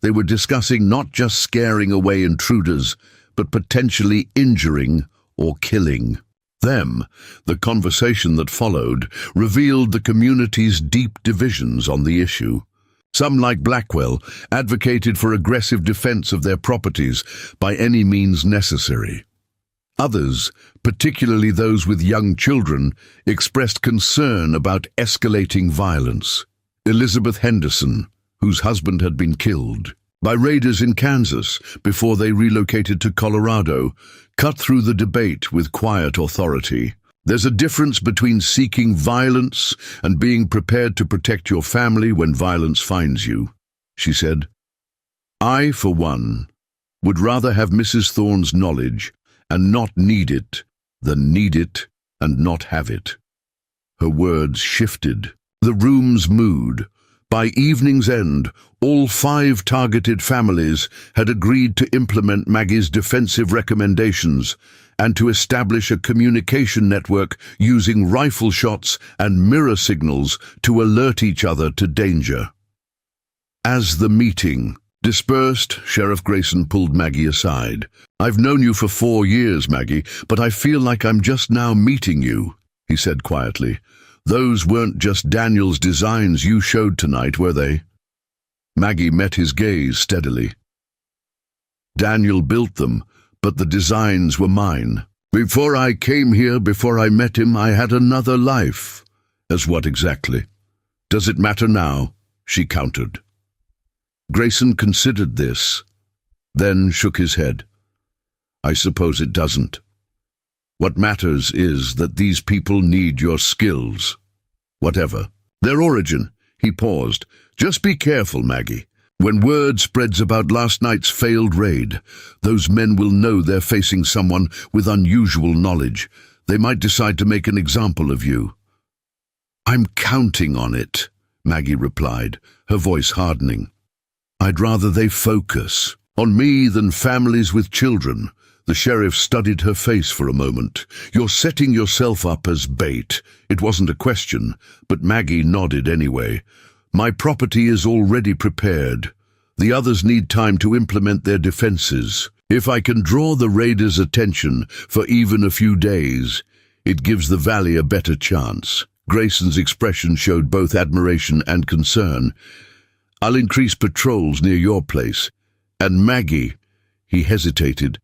They were discussing not just scaring away intruders, but potentially injuring or killing them. The conversation that followed revealed the community's deep divisions on the issue. Some, like Blackwell, advocated for aggressive defense of their properties by any means necessary. Others, particularly those with young children, expressed concern about escalating violence. Elizabeth Henderson, whose husband had been killed by raiders in Kansas before they relocated to Colorado, cut through the debate with quiet authority. "There's a difference between seeking violence and being prepared to protect your family when violence finds you," she said. "I, for one, would rather have Mrs. Thorne's knowledge and not need it than need it and not have it." Her words shifted the room's mood. By evening's end, all 5 targeted families had agreed to implement Maggie's defensive recommendations and to establish a communication network using rifle shots and mirror signals to alert each other to danger. As the meeting dispersed, Sheriff Grayson pulled Maggie aside. "I've known you for 4 years, Maggie, but I feel like I'm just now meeting you," he said quietly. "Those weren't just Daniel's designs you showed tonight, were they?" Maggie met his gaze steadily. "Daniel built them, but the designs were mine. Before I came here, before I met him, I had another life." "As what exactly?" "Does it matter now?" she countered. Grayson considered this, then shook his head. "I suppose it doesn't. What matters is that these people need your skills. Whatever their origin." He paused. "Just be careful, Maggie. When word spreads about last night's failed raid, those men will know they're facing someone with unusual knowledge. They might decide to make an example of you." "I'm counting on it," Maggie replied, her voice hardening. "I'd rather they focus on me than families with children." The sheriff studied her face for a moment. "You're setting yourself up as bait." It wasn't a question, but Maggie nodded anyway. "My property is already prepared. The others need time to implement their defenses. If I can draw the raiders' attention for even a few days, it gives the valley a better chance." Grayson's expression showed both admiration and concern. "I'll increase patrols near your place. And Maggie," he hesitated,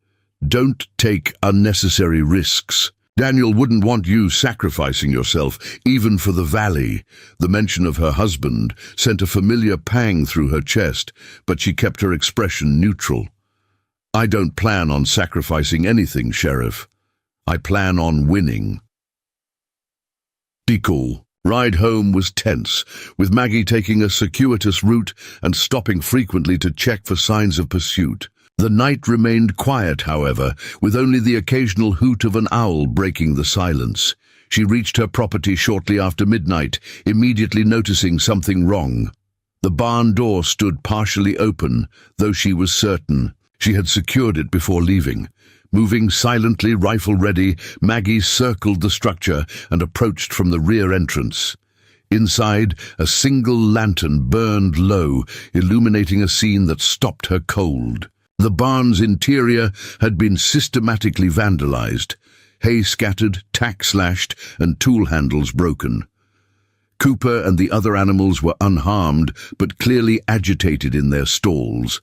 "don't take unnecessary risks. Daniel wouldn't want you sacrificing yourself, even for the valley." The mention of her husband sent a familiar pang through her chest, but she kept her expression neutral. "I don't plan on sacrificing anything, Sheriff. I plan on winning." Be cool. Ride home was tense, with Maggie taking a circuitous route and stopping frequently to check for signs of pursuit. The night remained quiet, however, with only the occasional hoot of an owl breaking the silence. She reached her property shortly after midnight, immediately noticing something wrong. The barn door stood partially open, though she was certain she had secured it before leaving. Moving silently, rifle ready, Maggie circled the structure and approached from the rear entrance. Inside, a single lantern burned low, illuminating a scene that stopped her cold. The barn's interior had been systematically vandalized, hay scattered, tack slashed, and tool handles broken. Cooper and the other animals were unharmed, but clearly agitated in their stalls.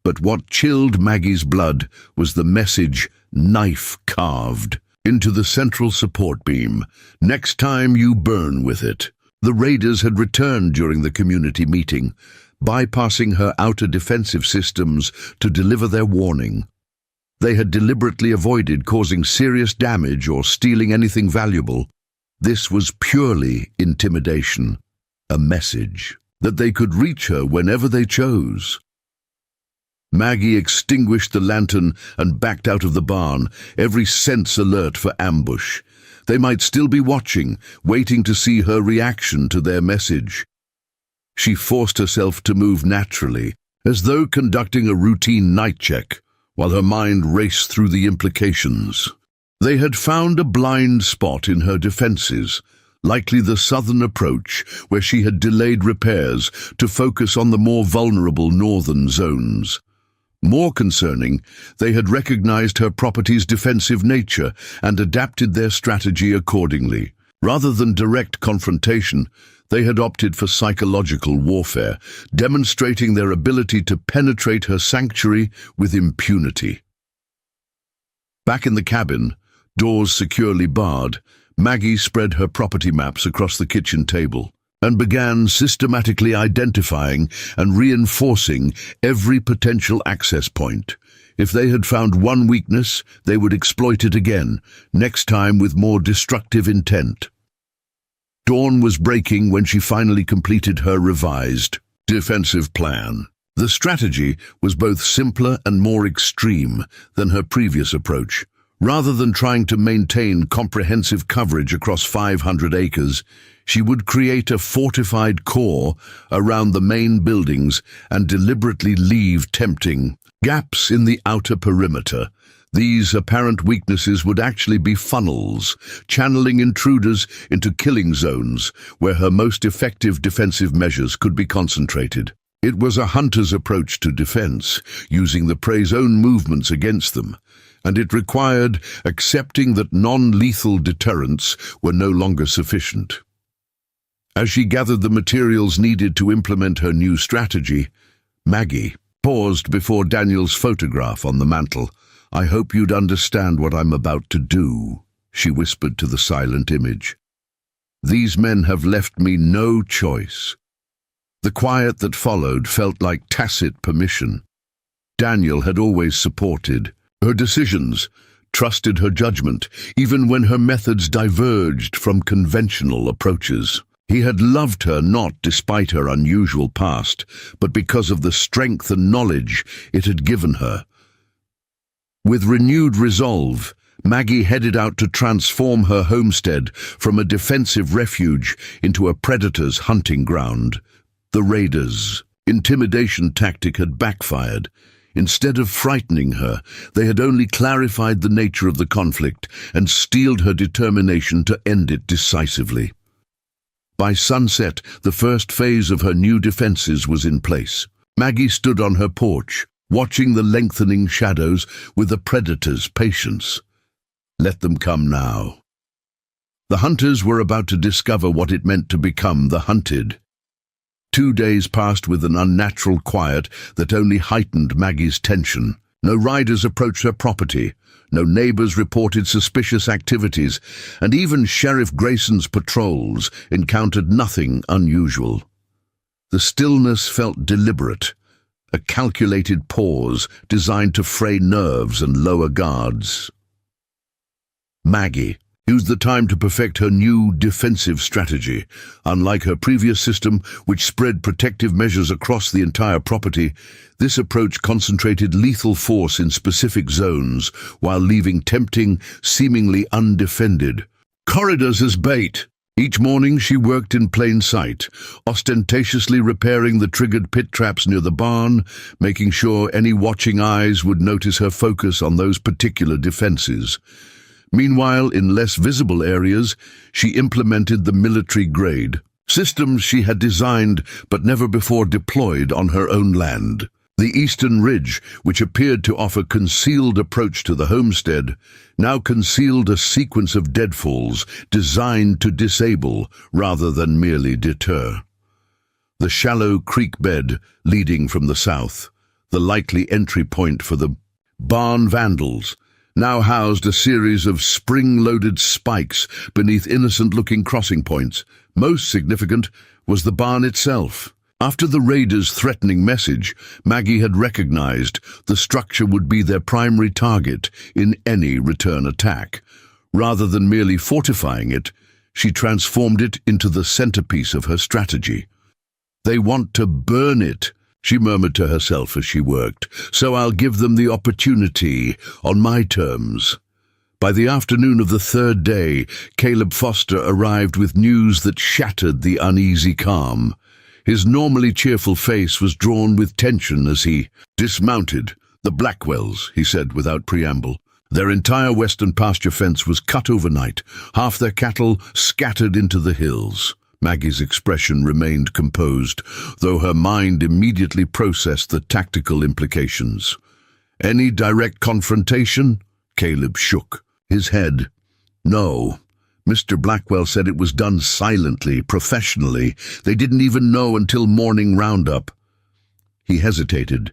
But what chilled Maggie's blood was the message, knife carved, into the central support beam. "Next time you burn with it." The raiders had returned during the community meeting, bypassing her outer defensive systems to deliver their warning. They had deliberately avoided causing serious damage or stealing anything valuable. This was purely intimidation, a message that they could reach her whenever they chose. Maggie extinguished the lantern and backed out of the barn, every sense alert for ambush. They might still be watching, waiting to see her reaction to their message. She forced herself to move naturally, as though conducting a routine night check, while her mind raced through the implications. They had found a blind spot in her defenses, likely the southern approach, where she had delayed repairs to focus on the more vulnerable northern zones. More concerning, they had recognized her property's defensive nature and adapted their strategy accordingly. Rather than direct confrontation, they had opted for psychological warfare, demonstrating their ability to penetrate her sanctuary with impunity. Back in the cabin, doors securely barred, Maggie spread her property maps across the kitchen table and began systematically identifying and reinforcing every potential access point. If they had found one weakness, they would exploit it again, next time with more destructive intent. Dawn was breaking when she finally completed her revised defensive plan. The strategy was both simpler and more extreme than her previous approach. Rather than trying to maintain comprehensive coverage across 500 acres, she would create a fortified core around the main buildings and deliberately leave tempting gaps in the outer perimeter. These apparent weaknesses would actually be funnels, channeling intruders into killing zones where her most effective defensive measures could be concentrated. It was a hunter's approach to defense, using the prey's own movements against them, and it required accepting that non-lethal deterrents were no longer sufficient. As she gathered the materials needed to implement her new strategy, Maggie paused before Daniel's photograph on the mantel. "I hope you'd understand what I'm about to do," she whispered to the silent image. "These men have left me no choice." The quiet that followed felt like tacit permission. Daniel had always supported her decisions, trusted her judgment, even when her methods diverged from conventional approaches. He had loved her not despite her unusual past, but because of the strength and knowledge it had given her. With renewed resolve, Maggie headed out to transform her homestead from a defensive refuge into a predator's hunting ground. The raiders' intimidation tactic had backfired. Instead of frightening her, they had only clarified the nature of the conflict and steeled her determination to end it decisively. By sunset, the first phase of her new defenses was in place. Maggie stood on her porch, watching the lengthening shadows with the predator's patience. Let them come now. The hunters were about to discover what it meant to become the hunted. 2 days passed with an unnatural quiet that only heightened Maggie's tension. No riders approached her property, no neighbors reported suspicious activities, and even Sheriff Grayson's patrols encountered nothing unusual. The stillness felt deliberate, a calculated pause designed to fray nerves and lower guards. Maggie used the time to perfect her new defensive strategy. Unlike her previous system, which spread protective measures across the entire property, this approach concentrated lethal force in specific zones while leaving tempting, seemingly undefended corridors as bait. Each morning she worked in plain sight, ostentatiously repairing the triggered pit traps near the barn, making sure any watching eyes would notice her focus on those particular defenses. Meanwhile, in less visible areas, she implemented the military-grade systems she had designed but never before deployed on her own land. The eastern ridge, which appeared to offer concealed approach to the homestead, now concealed a sequence of deadfalls designed to disable rather than merely deter. The shallow creek bed leading from the south, the likely entry point for the barn vandals, now housed a series of spring-loaded spikes beneath innocent-looking crossing points. Most significant was the barn itself. After the raiders' threatening message, Maggie had recognized the structure would be their primary target in any return attack. Rather than merely fortifying it, she transformed it into the centerpiece of her strategy. "They want to burn it," she murmured to herself as she worked, "so I'll give them the opportunity on my terms." By the afternoon of the third day, Caleb Foster arrived with news that shattered the uneasy calm. His normally cheerful face was drawn with tension as he dismounted. "The Blackwells," he said without preamble. "Their entire western pasture fence was cut overnight, half their cattle scattered into the hills." Maggie's expression remained composed, though her mind immediately processed the tactical implications. "Any direct confrontation?" Caleb shook his head. "No. Mr. Blackwell said it was done silently, professionally. They didn't even know until morning roundup." He hesitated.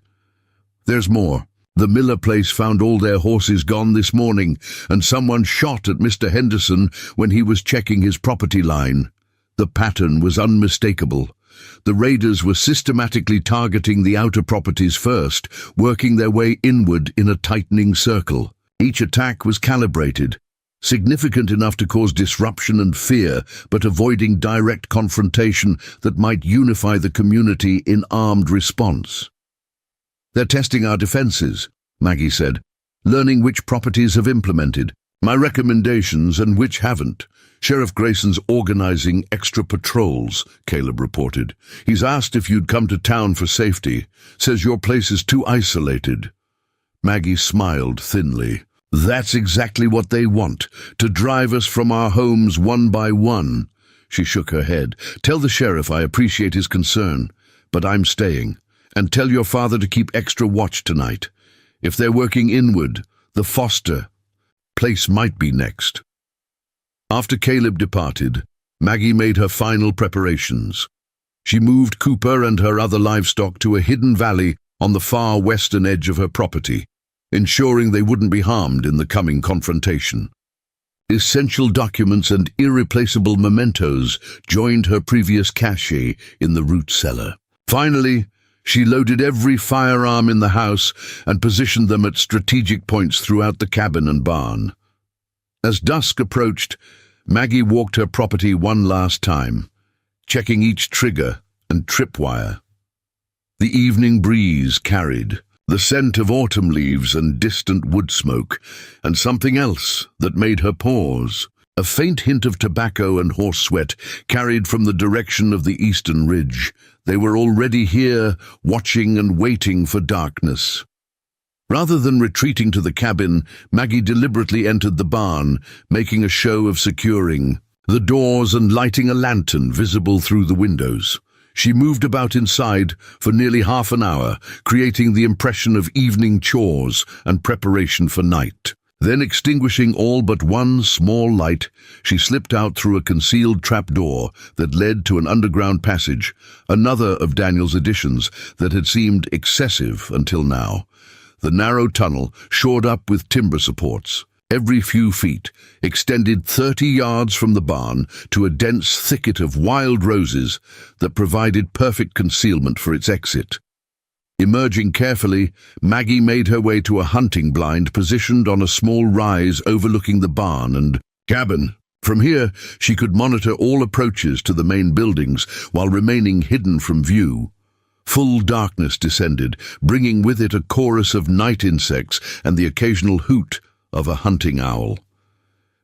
"There's more. The Miller place found all their horses gone this morning, and someone shot at Mr. Henderson when he was checking his property line. The pattern was unmistakable. The raiders were systematically targeting the outer properties first, working their way inward in a tightening circle. Each attack was calibrated, significant enough to cause disruption and fear, but avoiding direct confrontation that might unify the community in armed response. "They're testing our defenses," Maggie said, "learning which properties have implemented my recommendations and which haven't. Sheriff Grayson's organizing extra patrols," Caleb reported. "He's asked if you'd come to town for safety. Says your place is too isolated." Maggie smiled thinly. "That's exactly what they want, to drive us from our homes one by one." She shook her head. "Tell the sheriff I appreciate his concern, but I'm staying. And tell your father to keep extra watch tonight. If they're working inward, the Foster place might be next." After Caleb departed, Maggie made her final preparations. She moved Cooper and her other livestock to a hidden valley on the far western edge of her property, ensuring they wouldn't be harmed in the coming confrontation. Essential documents and irreplaceable mementos joined her previous cache in the root cellar. Finally, she loaded every firearm in the house and positioned them at strategic points throughout the cabin and barn. As dusk approached, Maggie walked her property one last time, checking each trigger and tripwire. The evening breeze carried the scent of autumn leaves and distant wood smoke, and something else that made her pause. A faint hint of tobacco and horse sweat carried from the direction of the eastern ridge. They were already here, watching and waiting for darkness. Rather than retreating to the cabin, Maggie deliberately entered the barn, making a show of securing the doors and lighting a lantern visible through the windows. She moved about inside for nearly half an hour, creating the impression of evening chores and preparation for night. Then, extinguishing all but one small light, she slipped out through a concealed trapdoor that led to an underground passage, another of Daniel's additions that had seemed excessive until now. The narrow tunnel, shored up with timber supports, every few feet, extended 30 yards from the barn to a dense thicket of wild roses that provided perfect concealment for its exit. Emerging carefully, Maggie made her way to a hunting blind positioned on a small rise overlooking the barn and cabin. From here, she could monitor all approaches to the main buildings while remaining hidden from view. Full darkness descended, bringing with it a chorus of night insects and the occasional hoot of a hunting owl.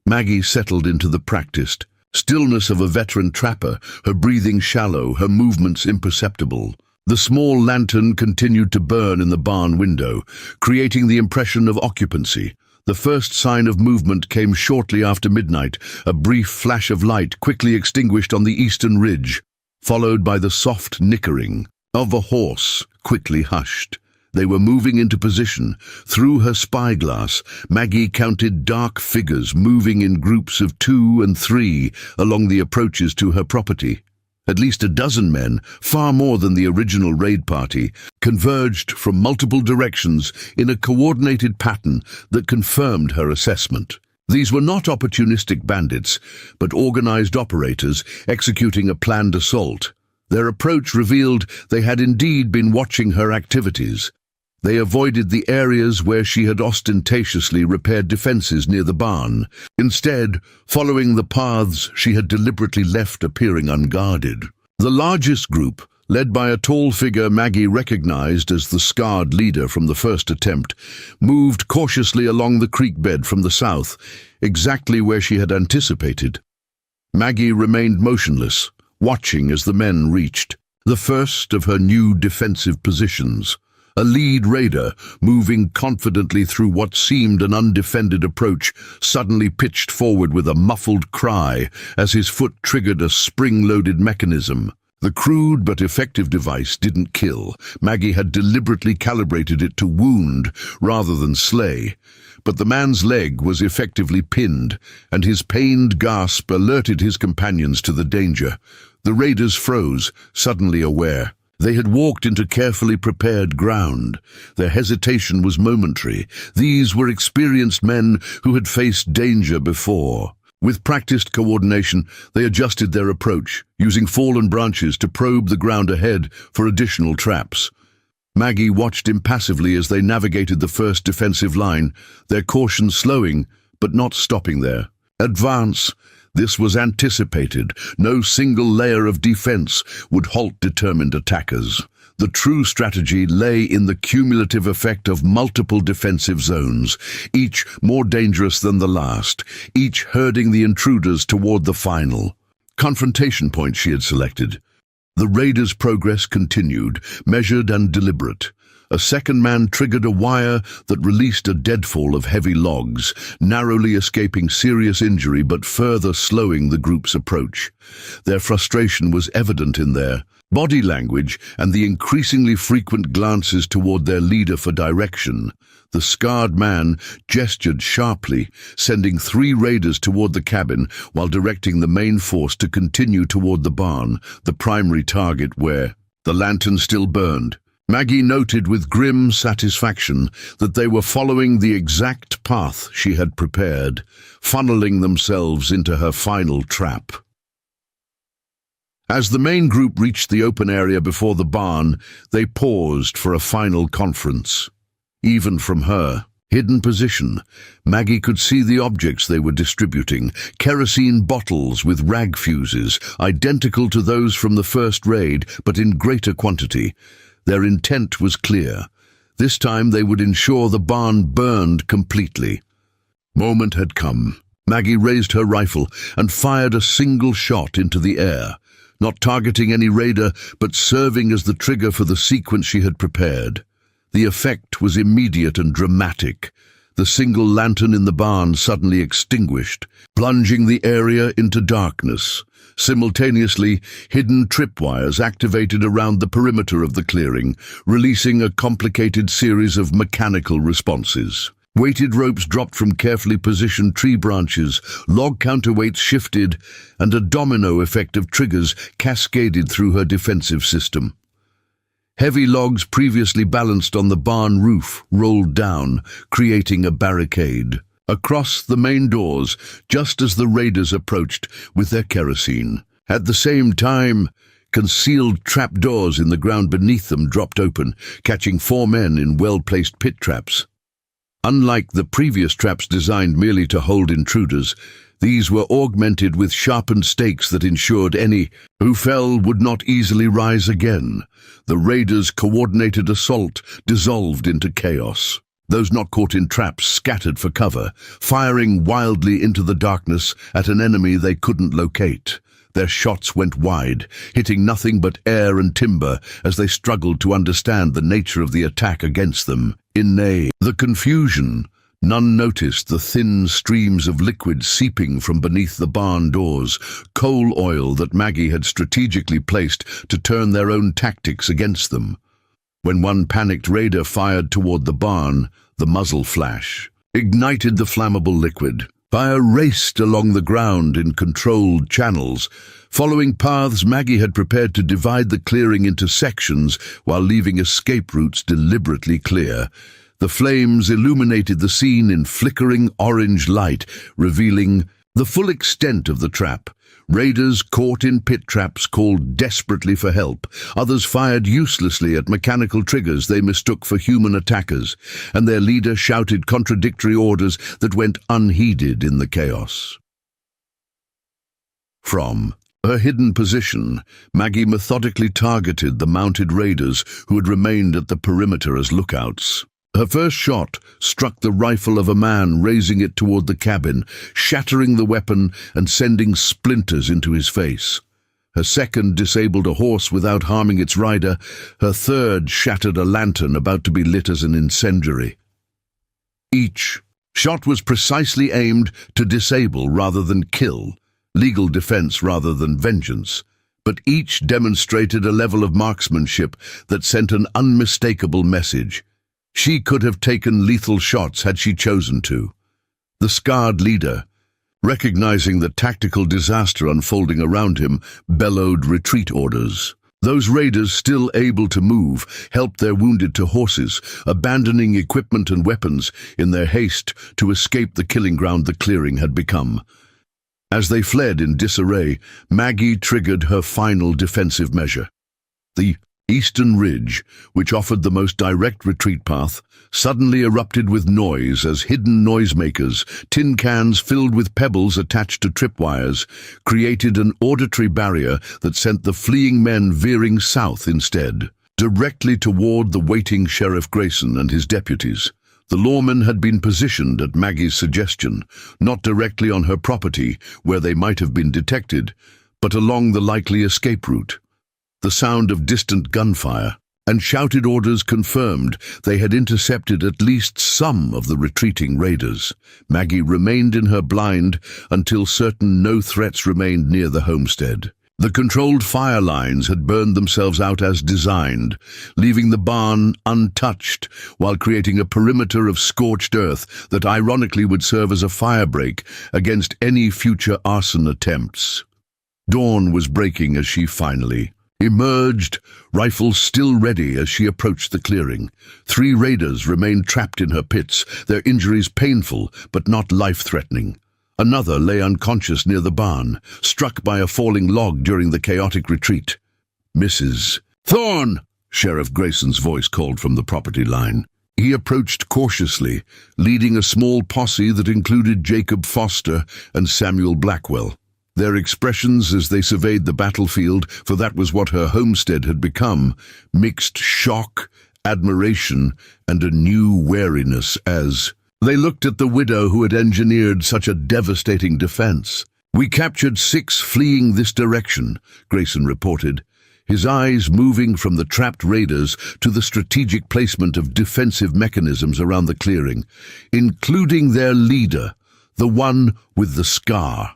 Maggie settled into the practiced stillness of a veteran trapper, her breathing shallow, her movements imperceptible. The small lantern continued to burn in the barn window, creating the impression of occupancy. The first sign of movement came shortly after midnight, a brief flash of light quickly extinguished on the eastern ridge, followed by the soft nickering of a horse, quickly hushed. They were moving into position. Through her spyglass, Maggie counted dark figures moving in groups of 2 and 3 along the approaches to her property. At least a dozen men, far more than the original raid party, converged from multiple directions in a coordinated pattern that confirmed her assessment. These were not opportunistic bandits, but organized operators executing a planned assault. Their approach revealed they had indeed been watching her activities. They avoided the areas where she had ostentatiously repaired defenses near the barn, instead following the paths she had deliberately left appearing unguarded. The largest group, led by a tall figure Maggie recognized as the scarred leader from the first attempt, moved cautiously along the creek bed from the south, exactly where she had anticipated. Maggie remained motionless, watching as the men reached. the first of her new defensive positions. A lead raider, moving confidently through what seemed an undefended approach, suddenly pitched forward with a muffled cry as his foot triggered a spring-loaded mechanism. The crude but effective device didn't kill. Maggie had deliberately calibrated it to wound rather than slay. But the man's leg was effectively pinned, and his pained gasp alerted his companions to the danger. The raiders froze, suddenly aware. They had walked into carefully prepared ground. Their hesitation was momentary. These were experienced men who had faced danger before. With practiced coordination, they adjusted their approach, using fallen branches to probe the ground ahead for additional traps. Maggie watched impassively as they navigated the first defensive line, their caution slowing, but not stopping there. Advance. This was anticipated. No single layer of defense would halt determined attackers. The true strategy lay in the cumulative effect of multiple defensive zones, each more dangerous than the last, each herding the intruders toward the final confrontation point she had selected. The raiders' progress continued, measured and deliberate. A second man triggered a wire that released a deadfall of heavy logs, narrowly escaping serious injury but further slowing the group's approach. Their frustration was evident in their body language and the increasingly frequent glances toward their leader for direction. The scarred man gestured sharply, sending 3 raiders toward the cabin while directing the main force to continue toward the barn, the primary target where the lantern still burned. Maggie noted with grim satisfaction that they were following the exact path she had prepared, funneling themselves into her final trap. As the main group reached the open area before the barn, they paused for a final conference. Even from her hidden position, Maggie could see the objects they were distributing, kerosene bottles with rag fuses, identical to those from the first raid, but in greater quantity. Their intent was clear. This time they would ensure the barn burned completely. Moment had come. Maggie raised her rifle and fired a single shot into the air, not targeting any raider, but serving as the trigger for the sequence she had prepared. The effect was immediate and dramatic. The single lantern in the barn suddenly extinguished, plunging the area into darkness. Simultaneously, hidden tripwires activated around the perimeter of the clearing, releasing a complicated series of mechanical responses. Weighted ropes dropped from carefully positioned tree branches, log counterweights shifted, and a domino effect of triggers cascaded through her defensive system. Heavy logs previously balanced on the barn roof rolled down, creating a barricade. Across the main doors, just as the raiders approached with their kerosene. At the same time, concealed trapdoors in the ground beneath them dropped open, catching 4 men in well-placed pit traps. Unlike the previous traps designed merely to hold intruders, these were augmented with sharpened stakes that ensured any who fell would not easily rise again. The raiders' coordinated assault dissolved into chaos. Those not caught in traps scattered for cover, firing wildly into the darkness at an enemy they couldn't locate. Their shots went wide, hitting nothing but air and timber as they struggled to understand the nature of the attack against them. In the confusion, none noticed the thin streams of liquid seeping from beneath the barn doors, coal oil that Maggie had strategically placed to turn their own tactics against them. When one panicked raider fired toward the barn, the muzzle flash ignited the flammable liquid. Fire raced along the ground in controlled channels, following paths Maggie had prepared to divide the clearing into sections while leaving escape routes deliberately clear. The flames illuminated the scene in flickering orange light, revealing the full extent of the trap. Raiders caught in pit traps called desperately for help. Others fired uselessly at mechanical triggers they mistook for human attackers, and their leader shouted contradictory orders that went unheeded in the chaos. From her hidden position, Maggie methodically targeted the mounted raiders who had remained at the perimeter as lookouts. Her first shot struck the rifle of a man, raising it toward the cabin, shattering the weapon and sending splinters into his face. Her second disabled a horse without harming its rider. Her third shattered a lantern about to be lit as an incendiary. Each shot was precisely aimed to disable rather than kill, legal defense rather than vengeance, but each demonstrated a level of marksmanship that sent an unmistakable message. She could have taken lethal shots had she chosen to. The scarred leader, recognizing the tactical disaster unfolding around him, bellowed retreat orders. Those raiders, still able to move, helped their wounded to horses, abandoning equipment and weapons in their haste to escape the killing ground the clearing had become. As they fled in disarray, Maggie triggered her final defensive measure. The eastern ridge, which offered the most direct retreat path, suddenly erupted with noise as hidden noisemakers, tin cans filled with pebbles attached to tripwires, created an auditory barrier that sent the fleeing men veering south instead, directly toward the waiting Sheriff Grayson and his deputies. The lawmen had been positioned at Maggie's suggestion, not directly on her property, where they might have been detected, but along the likely escape route. The sound of distant gunfire and shouted orders confirmed they had intercepted at least some of the retreating raiders. Maggie remained in her blind until certain no threats remained near the homestead. The controlled fire lines had burned themselves out as designed, leaving the barn untouched while creating a perimeter of scorched earth that ironically would serve as a firebreak against any future arson attempts. Dawn was breaking as she finally emerged, rifles still ready as she approached the clearing. 3 raiders remained trapped in her pits, their injuries painful but not life-threatening. Another lay unconscious near the barn, struck by a falling log during the chaotic retreat. "Mrs. Thorne!" Sheriff Grayson's voice called from the property line. He approached cautiously, leading a small posse that included Jacob Foster and Samuel Blackwell. Their expressions as they surveyed the battlefield, for that was what her homestead had become, mixed shock, admiration, and a new wariness as they looked at the widow who had engineered such a devastating defense. "We captured 6 fleeing this direction," Grayson reported, his eyes moving from the trapped raiders to the strategic placement of defensive mechanisms around the clearing, including their leader, the one with the scar.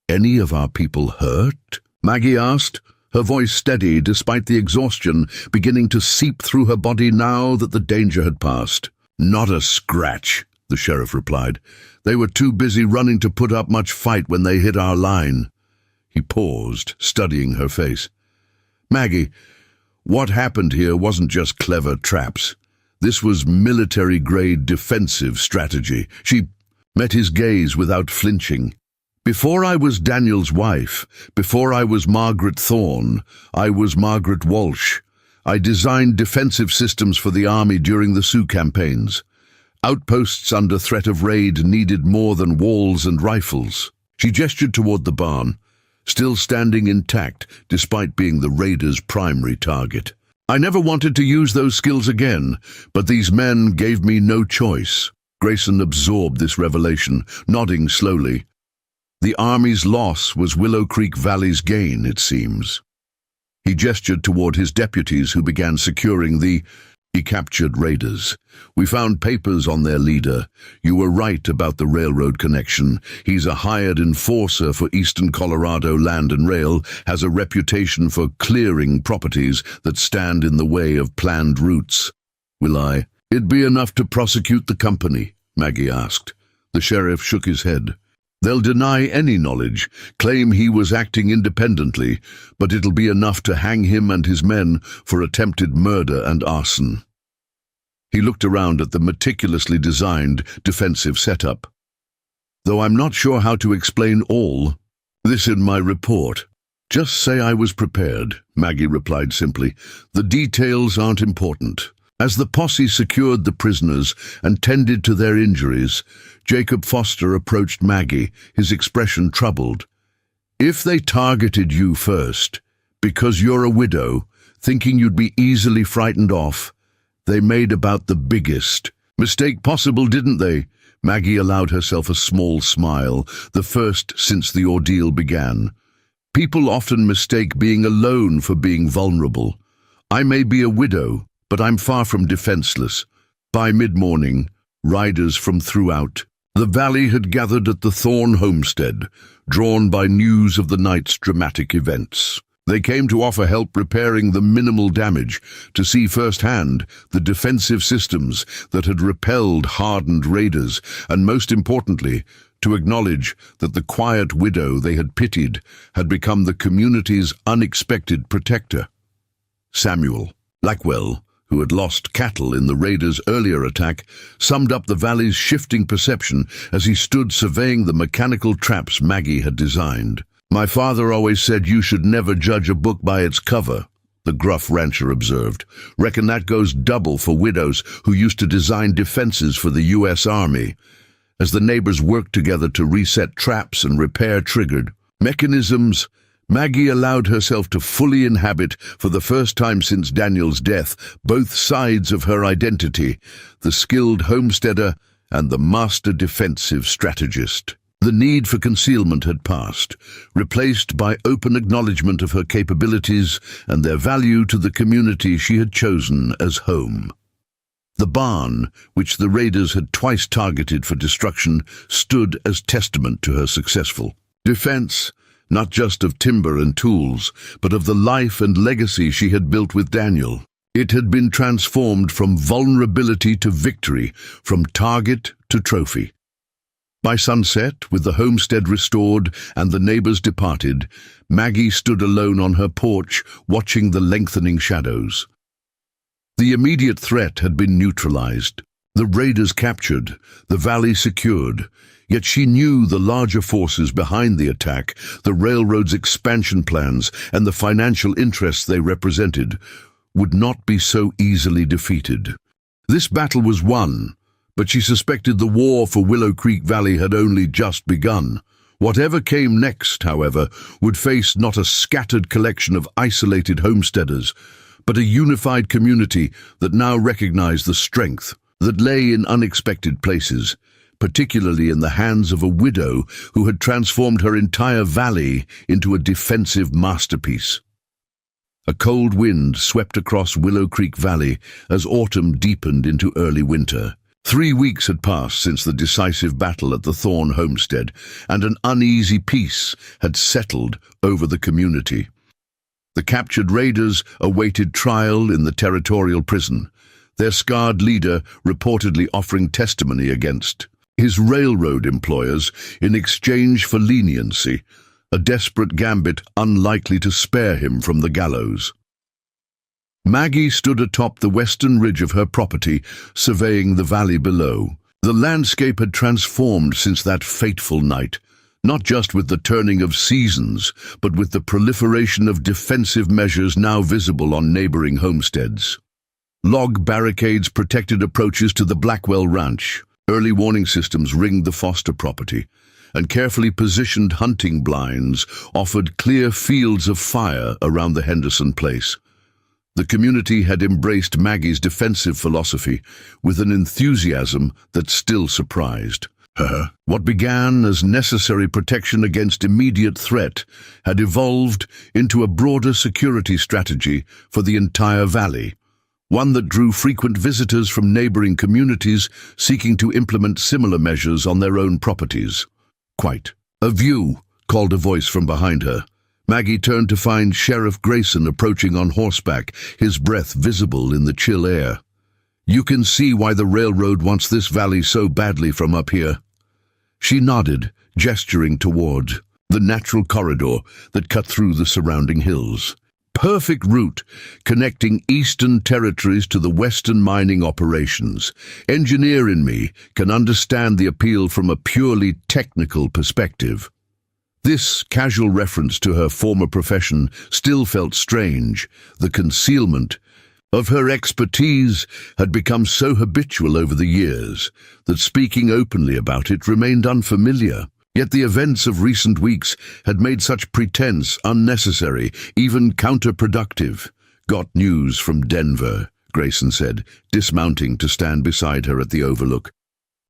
"Any of our people hurt?" Maggie asked, her voice steady despite the exhaustion beginning to seep through her body now that the danger had passed. "Not a scratch," the sheriff replied. "They were too busy running to put up much fight when they hit our line." He paused, studying her face. "Maggie, what happened here wasn't just clever traps. This was military-grade defensive strategy." She met his gaze without flinching. "Before I was Daniel's wife, before I was Margaret Thorne, I was Margaret Walsh. I designed defensive systems for the army during the Sioux campaigns. Outposts under threat of raid needed more than walls and rifles." She gestured toward the barn, still standing intact despite being the raiders' primary target. "I never wanted to use those skills again, but these men gave me no choice." Grayson absorbed this revelation, nodding slowly. The army's loss was Willow Creek Valley's gain, it seems. He gestured toward his deputies who began securing the captured raiders. "We found papers on their leader. You were right about the railroad connection. He's a hired enforcer for Eastern Colorado Land and Rail, has a reputation for clearing properties that stand in the way of planned routes." "Will it be enough to prosecute the company?" Maggie asked. The sheriff shook his head. "They'll deny any knowledge, claim he was acting independently, but it'll be enough to hang him and his men for attempted murder and arson." He looked around at the meticulously designed defensive setup. "Though I'm not sure how to explain all this in my report." "Just say I was prepared," Maggie replied simply. "The details aren't important." As the posse secured the prisoners and tended to their injuries, Jacob Foster approached Maggie, his expression troubled. "If they targeted you first, because you're a widow, thinking you'd be easily frightened off, they made about the biggest mistake possible, didn't they?" Maggie allowed herself a small smile, the first since the ordeal began. People often mistake being alone for being vulnerable. I may be a widow, but I'm far from defenseless. By mid-morning, riders from throughout the valley had gathered at the Thorne homestead, drawn by news of the night's dramatic events. They came to offer help repairing the minimal damage, to see firsthand the defensive systems that had repelled hardened raiders, and most importantly, to acknowledge that the quiet widow they had pitied had become the community's unexpected protector. Samuel Blackwell, who had lost cattle in the raiders' earlier attack, summed up the valley's shifting perception as he stood surveying the mechanical traps Maggie had designed. "My father always said you should never judge a book by its cover," the gruff rancher observed. "Reckon that goes double for widows who used to design defenses for the U.S. Army." As the neighbors worked together to reset traps and repair triggered mechanisms, Maggie allowed herself to fully inhabit, for the first time since Daniel's death, both sides of her identity, the skilled homesteader and the master defensive strategist. The need for concealment had passed, replaced by open acknowledgement of her capabilities and their value to the community she had chosen as home. The barn, which the raiders had twice targeted for destruction, stood as testament to her successful defense, not just of timber and tools, but of the life and legacy she had built with Daniel. It had been transformed from vulnerability to victory, from target to trophy. By sunset, with the homestead restored and the neighbors departed, Maggie stood alone on her porch, watching the lengthening shadows. The immediate threat had been neutralized, the raiders captured, the valley secured, yet she knew the larger forces behind the attack, the railroad's expansion plans, and the financial interests they represented, would not be so easily defeated. This battle was won, but she suspected the war for Willow Creek Valley had only just begun. Whatever came next, however, would face not a scattered collection of isolated homesteaders, but a unified community that now recognized the strength that lay in unexpected places, particularly in the hands of a widow who had transformed her entire valley into a defensive masterpiece. A cold wind swept across Willow Creek Valley as autumn deepened into early winter. 3 weeks had passed since the decisive battle at the Thorne homestead, and an uneasy peace had settled over the community. The captured raiders awaited trial in the territorial prison, their scarred leader reportedly offering testimony against his railroad employers in exchange for leniency, a desperate gambit unlikely to spare him from the gallows. Maggie stood atop the western ridge of her property, surveying the valley below. The landscape had transformed since that fateful night, not just with the turning of seasons, but with the proliferation of defensive measures now visible on neighboring homesteads. Log barricades protected approaches to the Blackwell Ranch. Early warning systems ringed the Foster property, and carefully positioned hunting blinds offered clear fields of fire around the Henderson place. The community had embraced Maggie's defensive philosophy with an enthusiasm that still surprised. What began as necessary protection against immediate threat had evolved into a broader security strategy for the entire valley, one that drew frequent visitors from neighboring communities seeking to implement similar measures on their own properties. "Quite a view," called a voice from behind her. Maggie turned to find Sheriff Grayson approaching on horseback, his breath visible in the chill air. "You can see why the railroad wants this valley so badly from up here." She nodded, gesturing toward the natural corridor that cut through the surrounding hills. Perfect route, connecting eastern territories to the western mining operations. Engineer in me can understand the appeal from a purely technical perspective. This casual reference to her former profession still felt strange. The concealment of her expertise had become so habitual over the years that speaking openly about it remained unfamiliar. Yet the events of recent weeks had made such pretense unnecessary, even counterproductive. "Got news from Denver," Grayson said, dismounting to stand beside her at the overlook.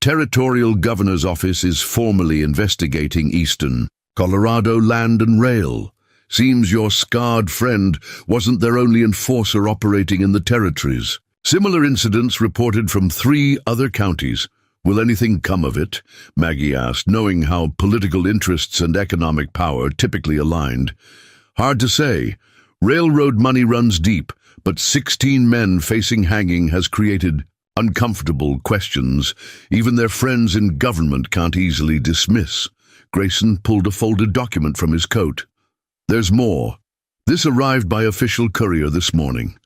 "Territorial Governor's Office is formally investigating Eastern Colorado Land and Rail. Seems your scarred friend wasn't their only enforcer operating in the territories. Similar incidents reported from 3 other counties. Will anything come of it? Maggie asked, knowing how political interests and economic power typically aligned. Hard to say. Railroad money runs deep, but 16 men facing hanging has created uncomfortable questions even their friends in government can't easily dismiss. Grayson pulled a folded document from his coat. There's more. This arrived by official courier this morning.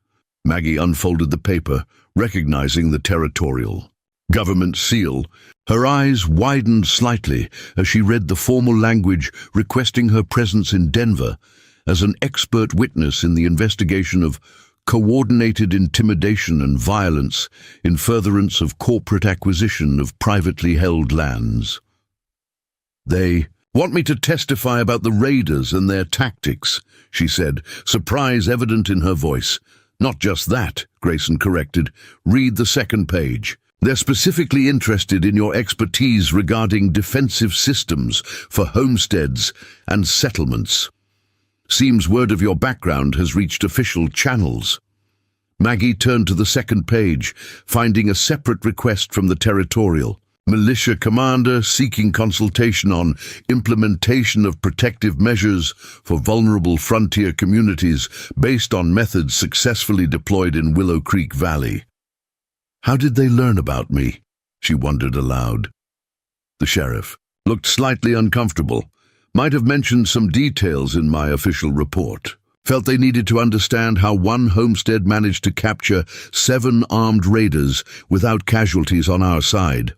Maggie unfolded the paper, recognizing the territorial government seal. Her eyes widened slightly as she read the formal language requesting her presence in Denver as an expert witness in the investigation of coordinated intimidation and violence in furtherance of corporate acquisition of privately held lands. They want me to testify about the raiders and their tactics, she said, surprise evident in her voice. Not just that, Grayson corrected. Read the second page. They're specifically interested in your expertise regarding defensive systems for homesteads and settlements. Seems word of your background has reached official channels. Maggie turned to the second page, finding a separate request from the territorial. Militia commander seeking consultation on implementation of protective measures for vulnerable frontier communities based on methods successfully deployed in Willow Creek Valley. How did they learn about me? She wondered aloud. The sheriff looked slightly uncomfortable. Might have mentioned some details in my official report. Felt they needed to understand how one homestead managed to capture 7 armed raiders without casualties on our side.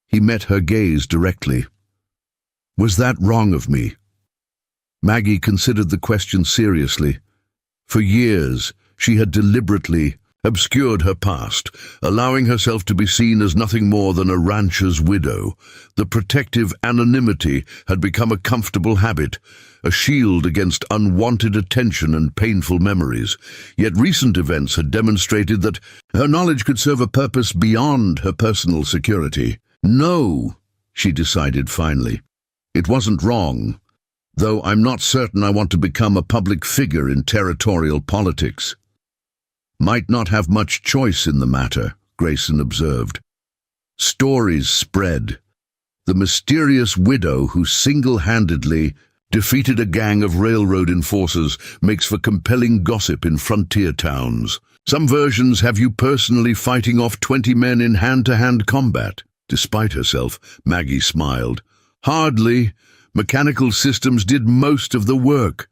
He met her gaze directly. Was that wrong of me? Maggie considered the question seriously. For years, she had deliberately obscured her past, allowing herself to be seen as nothing more than a rancher's widow. The protective anonymity had become a comfortable habit, a shield against unwanted attention and painful memories. Yet recent events had demonstrated that her knowledge could serve a purpose beyond her personal security. No, she decided finally. It wasn't wrong, though I'm not certain I want to become a public figure in territorial politics. Might not have much choice in the matter, Grayson observed. Stories spread. The mysterious widow who single-handedly defeated a gang of railroad enforcers makes for compelling gossip in frontier towns. Some versions have you personally fighting off 20 men in hand-to-hand combat. Despite herself, Maggie smiled. Hardly. Mechanical systems did most of the work.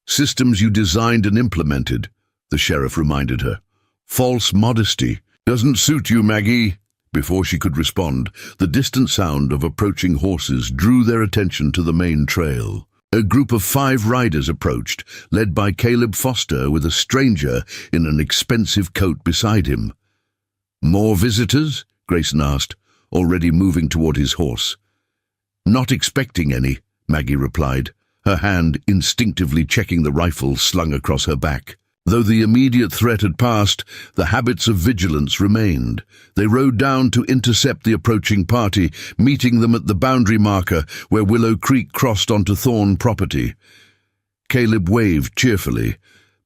Systems you designed and implemented, the sheriff reminded her. False modesty. Doesn't suit you, Maggie. Before she could respond, the distant sound of approaching horses drew their attention to the main trail. A group of 5 riders approached, led by Caleb Foster with a stranger in an expensive coat beside him. More visitors? Grayson asked, already moving toward his horse. Not expecting any, Maggie replied, her hand instinctively checking the rifle slung across her back. Though the immediate threat had passed, the habits of vigilance remained. They rode down to intercept the approaching party, meeting them at the boundary marker where Willow Creek crossed onto Thorn property. Caleb waved cheerfully,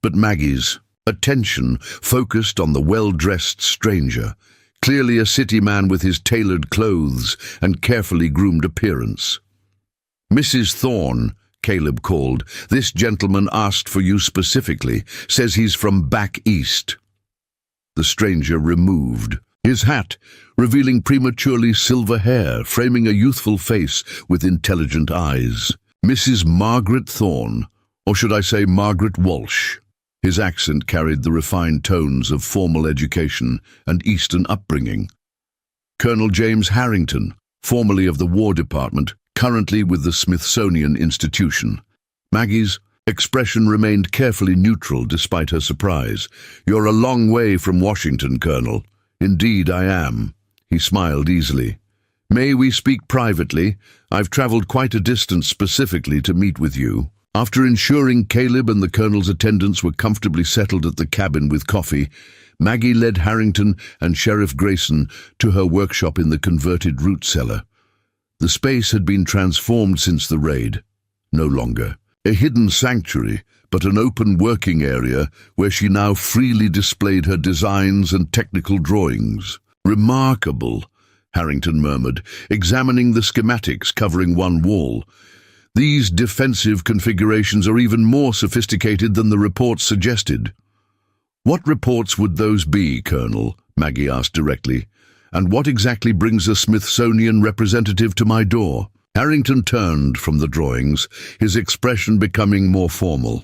but Maggie's attention focused on the well-dressed stranger, clearly a city man with his tailored clothes and carefully groomed appearance. Mrs. Thorn, Caleb called. This gentleman asked for you specifically, says he's from back east. The stranger removed his hat, revealing prematurely silver hair, framing a youthful face with intelligent eyes. Mrs. Margaret Thorn, or should I say Margaret Walsh. His accent carried the refined tones of formal education and Eastern upbringing. Colonel James Harrington, formerly of the War Department, currently with the Smithsonian Institution. Maggie's expression remained carefully neutral despite her surprise. You're a long way from Washington, Colonel. Indeed, I am. He smiled easily. May we speak privately? I've traveled quite a distance specifically to meet with you. After ensuring Caleb and the Colonel's attendants were comfortably settled at the cabin with coffee, Maggie led Harrington and Sheriff Grayson to her workshop in the converted root cellar. The space had been transformed since the raid. No longer A hidden sanctuary, but an open working area where she now freely displayed her designs and technical drawings. "Remarkable," Harrington murmured, examining the schematics covering one wall. "These defensive configurations are even more sophisticated than the reports suggested." "What reports would those be, Colonel?" Maggie asked directly. "And what exactly brings a Smithsonian representative to my door?" Harrington turned from the drawings, his expression becoming more formal.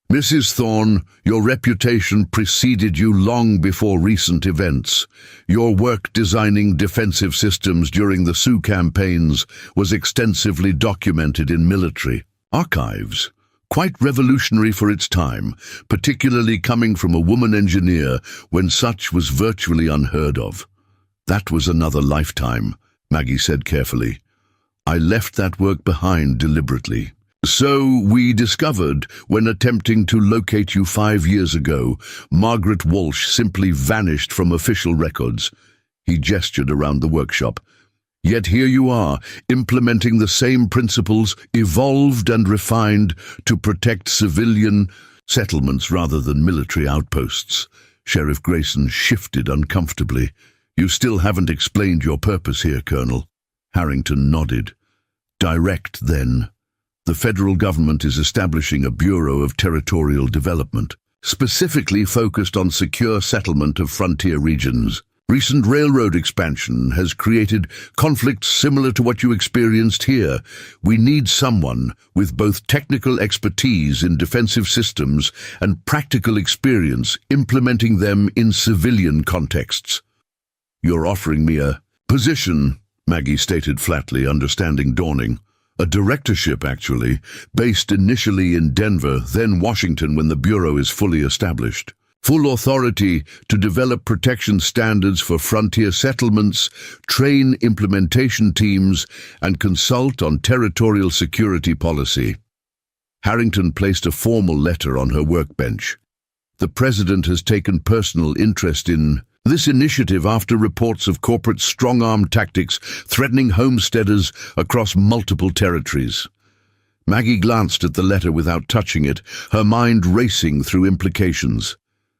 "Mrs. Thorne, your reputation preceded you long before recent events. Your work designing defensive systems during the Sioux campaigns was extensively documented in military archives. Quite revolutionary for its time, particularly coming from a woman engineer when such was virtually unheard of." "That was another lifetime," Maggie said carefully. "I left that work behind deliberately." "So we discovered, when attempting to locate you 5 years ago, Margaret Walsh simply vanished from official records." He gestured around the workshop. "Yet here you are, implementing the same principles, evolved and refined, to protect civilian settlements rather than military outposts." Sheriff Grayson shifted uncomfortably. "You still haven't explained your purpose here, Colonel." Harrington nodded. "Direct, then. The federal government is establishing a Bureau of Territorial Development, specifically focused on secure settlement of frontier regions. Recent railroad expansion has created conflicts similar to what you experienced here. We need someone with both technical expertise in defensive systems and practical experience implementing them in civilian contexts." "You're offering me a position," Maggie stated flatly, understanding dawning. "A directorship, actually, based initially in Denver, then Washington when the Bureau is fully established. Full authority to develop protection standards for frontier settlements, train implementation teams, and consult on territorial security policy." Harrington placed a formal letter on her workbench. "The President has taken personal interest in this initiative after reports of corporate strong-arm tactics threatening homesteaders across multiple territories." Maggie glanced at the letter without touching it, her mind racing through implications.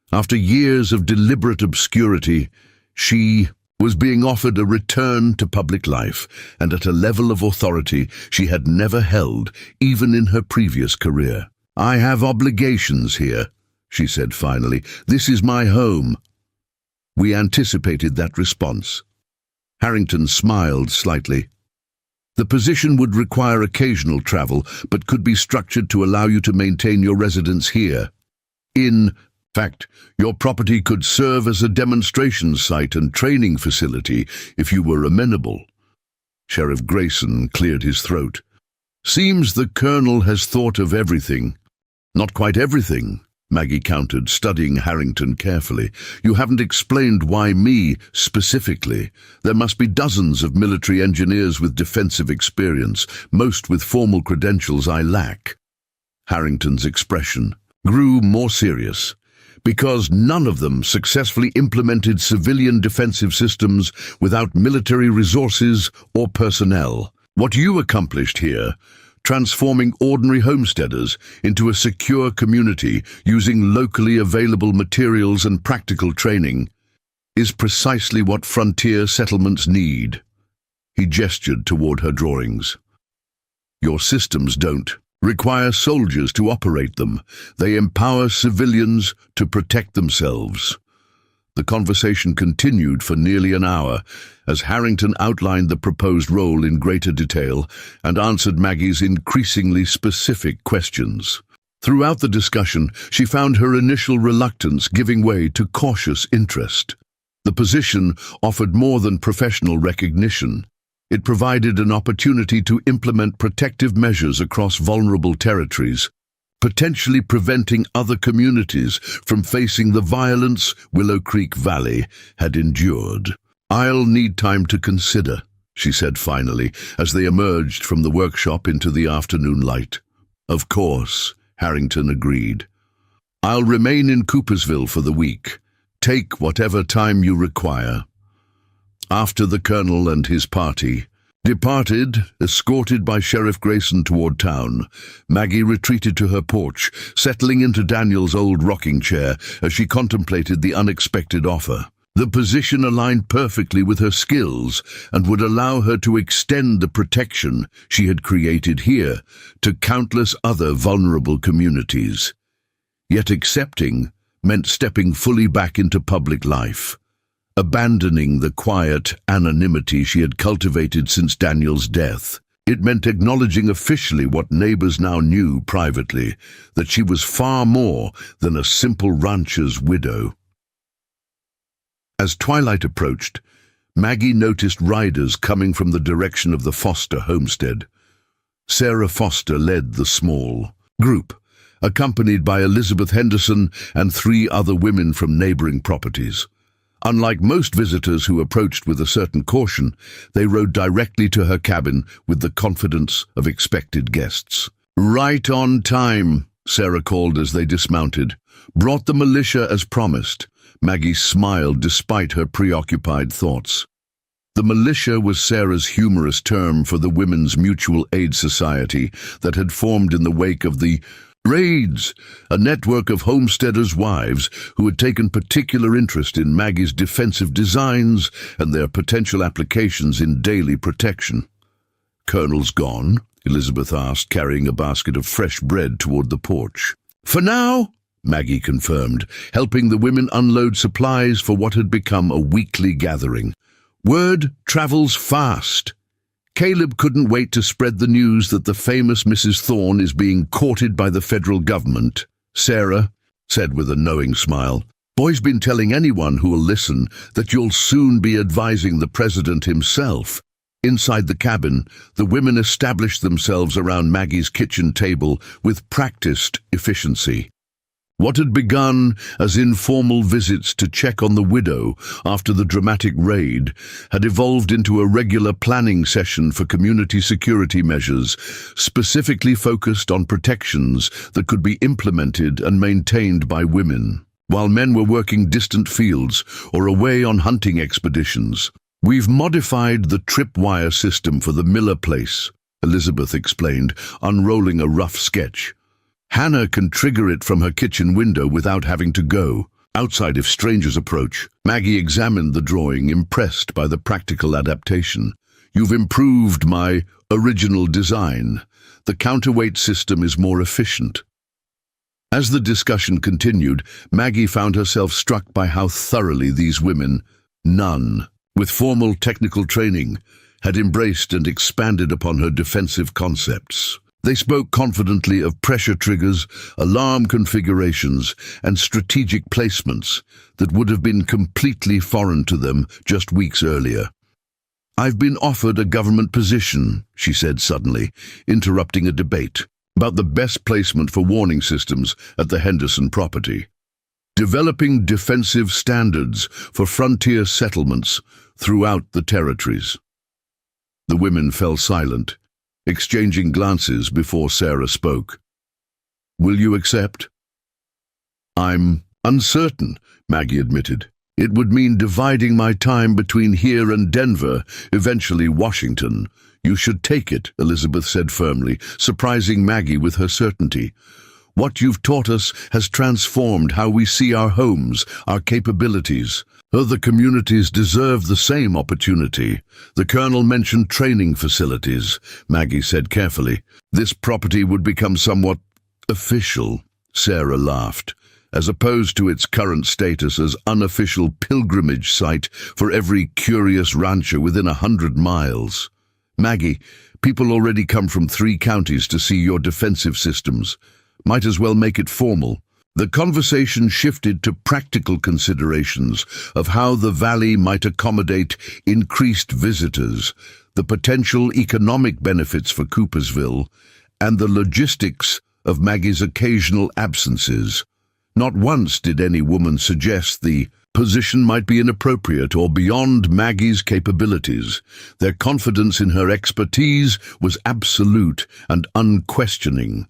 After years of deliberate obscurity, she was being offered a return to public life, and at a level of authority she had never held, even in her previous career. "I have obligations here," she said finally. "This is my home." We anticipated that response. Harrington smiled slightly. "The position would require occasional travel, but could be structured to allow you to maintain your residence here. In fact, your property could serve as a demonstration site and training facility if you were amenable." Sheriff Grayson cleared his throat. "Seems the Colonel has thought of everything." "Not quite everything," Maggie countered, studying Harrington carefully. "You haven't explained why me, specifically. There must be dozens of military engineers with defensive experience, most with formal credentials I lack." Harrington's expression grew more serious. "Because none of them successfully implemented civilian defensive systems without military resources or personnel. What you accomplished here, transforming ordinary homesteaders into a secure community using locally available materials and practical training, is precisely what frontier settlements need." He gestured toward her drawings. "Your systems don't require soldiers to operate them. They empower civilians to protect themselves." The conversation continued for nearly an hour as Harrington outlined the proposed role in greater detail and answered Maggie's increasingly specific questions. Throughout the discussion, she found her initial reluctance giving way to cautious interest. The position offered more than professional recognition. It provided an opportunity to implement protective measures across vulnerable territories, potentially preventing other communities from facing the violence Willow Creek Valley had endured. "I'll need time to consider," she said finally, as they emerged from the workshop into the afternoon light. "Of course," Harrington agreed. "I'll remain in Coopersville for the week. Take whatever time you require." After the Colonel and his party Departed, escorted by Sheriff Grayson toward town, Maggie retreated to her porch, settling into Daniel's old rocking chair as she contemplated the unexpected offer. The position aligned perfectly with her skills and would allow her to extend the protection she had created here to countless other vulnerable communities. Yet accepting meant stepping fully back into public life, abandoning the quiet anonymity she had cultivated since Daniel's death. It meant acknowledging officially what neighbors now knew privately, that she was far more than a simple rancher's widow. As twilight approached, Maggie noticed riders coming from the direction of the Foster homestead. Sarah Foster led the small group, accompanied by Elizabeth Henderson and 3 other women from neighboring properties. Unlike most visitors who approached with a certain caution, they rode directly to her cabin with the confidence of expected guests. "Right on time," Sarah called as they dismounted. "Brought the militia as promised." Maggie smiled despite her preoccupied thoughts. The militia was Sarah's humorous term for the Women's Mutual Aid Society that had formed in the wake of the raids, a network of homesteaders' wives who had taken particular interest in Maggie's defensive designs and their potential applications in daily protection. "Colonel's gone?" Elizabeth asked, carrying a basket of fresh bread toward the porch. "For now," Maggie confirmed, helping the women unload supplies for what had become a weekly gathering. "Word travels fast. Caleb couldn't wait to spread the news that the famous Mrs. Thorne is being courted by the federal government," Sarah said with a knowing smile. "Boy's been telling anyone who'll listen that you'll soon be advising the president himself." Inside the cabin, the women established themselves around Maggie's kitchen table with practiced efficiency. What had begun as informal visits to check on the widow after the dramatic raid had evolved into a regular planning session for community security measures, specifically focused on protections that could be implemented and maintained by women, while men were working distant fields or away on hunting expeditions. "We've modified the tripwire system for the Miller place," Elizabeth explained, unrolling a rough sketch. "Hannah can trigger it from her kitchen window without having to go outside if strangers approach." Maggie examined the drawing, impressed by the practical adaptation. "You've improved my original design. The counterweight system is more efficient." As the discussion continued, Maggie found herself struck by how thoroughly these women, none with formal technical training, had embraced and expanded upon her defensive concepts. They spoke confidently of pressure triggers, alarm configurations, and strategic placements that would have been completely foreign to them just weeks earlier. "I've been offered a government position," she said suddenly, interrupting a debate about the best placement for warning systems at the Henderson property. "Developing defensive standards for frontier settlements throughout the territories." The women fell silent, exchanging glances before Sarah spoke. "Will you accept?" "I'm uncertain," Maggie admitted. "It would mean dividing my time between here and Denver, eventually Washington." "You should take it," Elizabeth said firmly, surprising Maggie with her certainty. "What you've taught us has transformed how we see our homes, our capabilities. Other communities deserve the same opportunity." "The Colonel mentioned training facilities," Maggie said carefully. "This property would become somewhat official," Sarah laughed, "as opposed to its current status as unofficial pilgrimage site for every curious rancher within 100 miles. Maggie, people already come from 3 counties to see your defensive systems. Might as well make it formal." The conversation shifted to practical considerations of how the valley might accommodate increased visitors, the potential economic benefits for Coopersville, and the logistics of Maggie's occasional absences. Not once did any woman suggest the position might be inappropriate or beyond Maggie's capabilities. Their confidence in her expertise was absolute and unquestioning.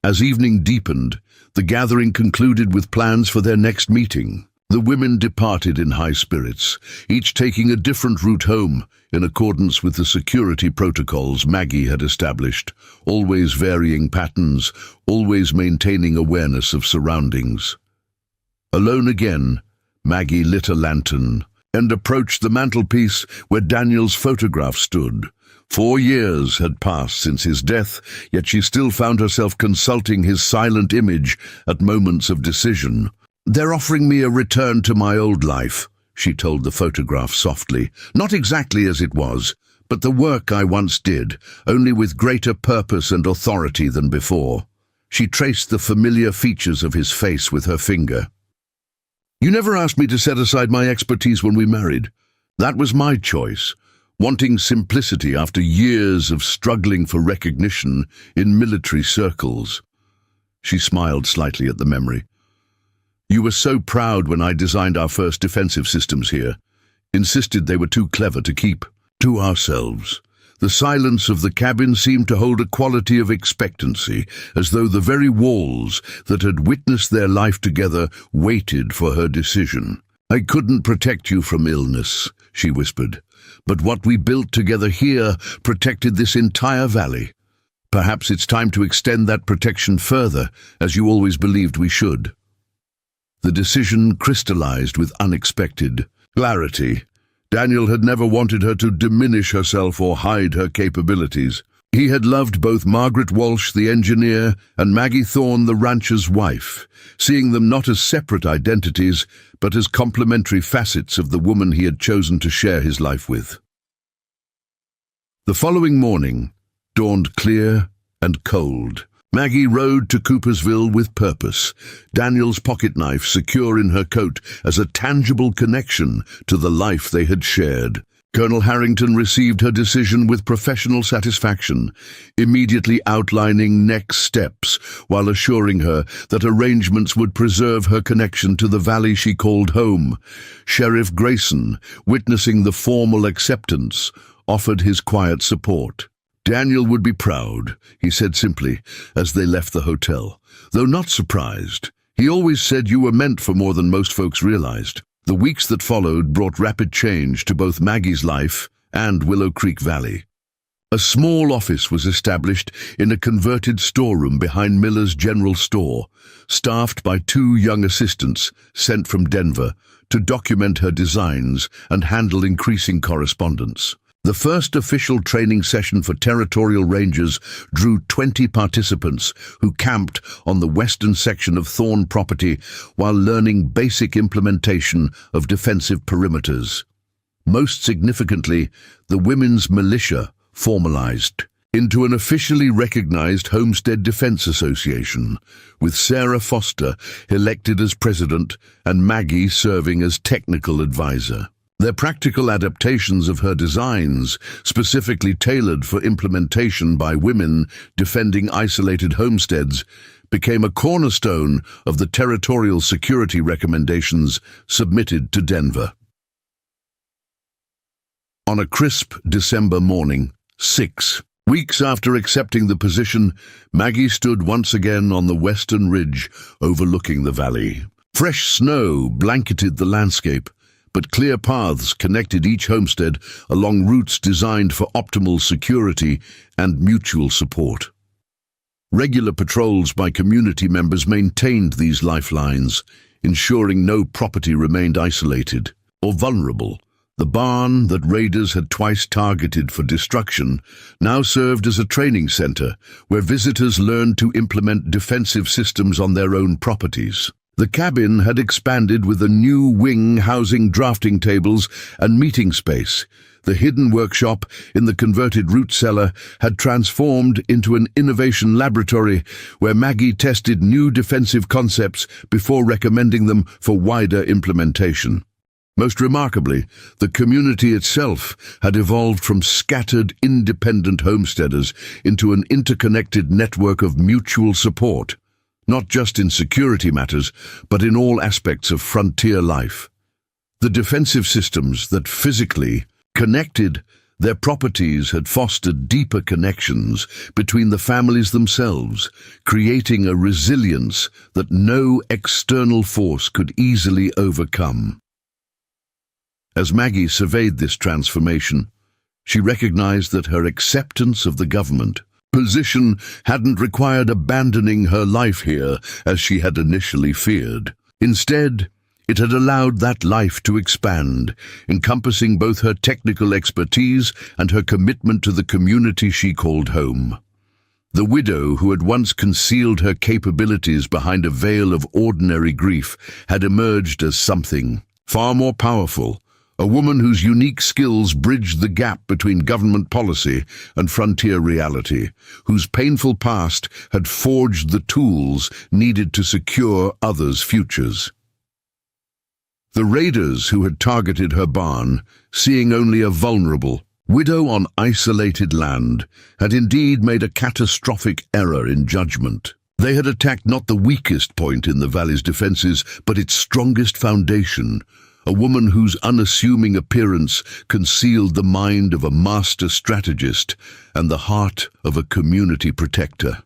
As evening deepened, the gathering concluded with plans for their next meeting. The women departed in high spirits, each taking a different route home, in accordance with the security protocols Maggie had established, always varying patterns, always maintaining awareness of surroundings. Alone again, Maggie lit a lantern and approached the mantelpiece where Daniel's photograph stood. 4 years had passed since his death, yet she still found herself consulting his silent image at moments of decision. "They're offering me a return to my old life," she told the photograph softly. "Not exactly as it was, but the work I once did, only with greater purpose and authority than before." She traced the familiar features of his face with her finger. "You never asked me to set aside my expertise when we married. That was my choice, wanting simplicity after years of struggling for recognition in military circles." She smiled slightly at the memory. "You were so proud when I designed our first defensive systems here. Insisted they were too clever to keep to ourselves." The silence of the cabin seemed to hold a quality of expectancy, as though the very walls that had witnessed their life together waited for her decision. "I couldn't protect you from illness," she whispered, "but what we built together here protected this entire valley. Perhaps it's time to extend that protection further, as you always believed we should." The decision crystallized with unexpected clarity. Daniel had never wanted her to diminish herself or hide her capabilities. He had loved both Margaret Walsh, the engineer, and Maggie Thorne, the rancher's wife, seeing them not as separate identities, but as complementary facets of the woman he had chosen to share his life with. The following morning dawned clear and cold. Maggie rode to Coopersville with purpose, Daniel's pocket-knife secure in her coat as a tangible connection to the life they had shared. Colonel Harrington received her decision with professional satisfaction, immediately outlining next steps while assuring her that arrangements would preserve her connection to the valley she called home. Sheriff Grayson, witnessing the formal acceptance, offered his quiet support. "Daniel would be proud," he said simply, as they left the hotel. "Though not surprised. He always said you were meant for more than most folks realized." The weeks that followed brought rapid change to both Maggie's life and Willow Creek Valley. A small office was established in a converted storeroom behind Miller's General Store, staffed by 2 young assistants sent from Denver to document her designs and handle increasing correspondence. The first official training session for territorial rangers drew 20 participants who camped on the western section of Thorne property while learning basic implementation of defensive perimeters. Most significantly, the Women's Militia formalized into an officially recognized Homestead Defense Association, with Sarah Foster elected as president and Maggie serving as technical advisor. Their practical adaptations of her designs, specifically tailored for implementation by women defending isolated homesteads, became a cornerstone of the territorial security recommendations submitted to Denver. On a crisp December morning, 6 weeks after accepting the position, Maggie stood once again on the western ridge overlooking the valley. Fresh snow blanketed the landscape, but clear paths connected each homestead along routes designed for optimal security and mutual support. Regular patrols by community members maintained these lifelines, ensuring no property remained isolated or vulnerable. The barn that raiders had twice targeted for destruction now served as a training center where visitors learned to implement defensive systems on their own properties. The cabin had expanded with a new wing housing drafting tables and meeting space. The hidden workshop in the converted root cellar had transformed into an innovation laboratory where Maggie tested new defensive concepts before recommending them for wider implementation. Most remarkably, the community itself had evolved from scattered, independent homesteaders into an interconnected network of mutual support, not just in security matters, but in all aspects of frontier life. The defensive systems that physically connected Their properties had fostered deeper connections between the families themselves, creating a resilience that no external force could easily overcome. As Maggie surveyed this transformation, she recognized that her acceptance of the government position hadn't required abandoning her life here as she had initially feared. Instead, it had allowed that life to expand, encompassing both her technical expertise and her commitment to the community she called home. The widow who had once concealed her capabilities behind a veil of ordinary grief had emerged as something far more powerful, a woman whose unique skills bridged the gap between government policy and frontier reality, whose painful past had forged the tools needed to secure others' futures. The raiders who had targeted her barn, seeing only a vulnerable widow on isolated land, had indeed made a catastrophic error in judgment. They had attacked not the weakest point in the valley's defenses, but its strongest foundation, a woman whose unassuming appearance concealed the mind of a master strategist and the heart of a community protector.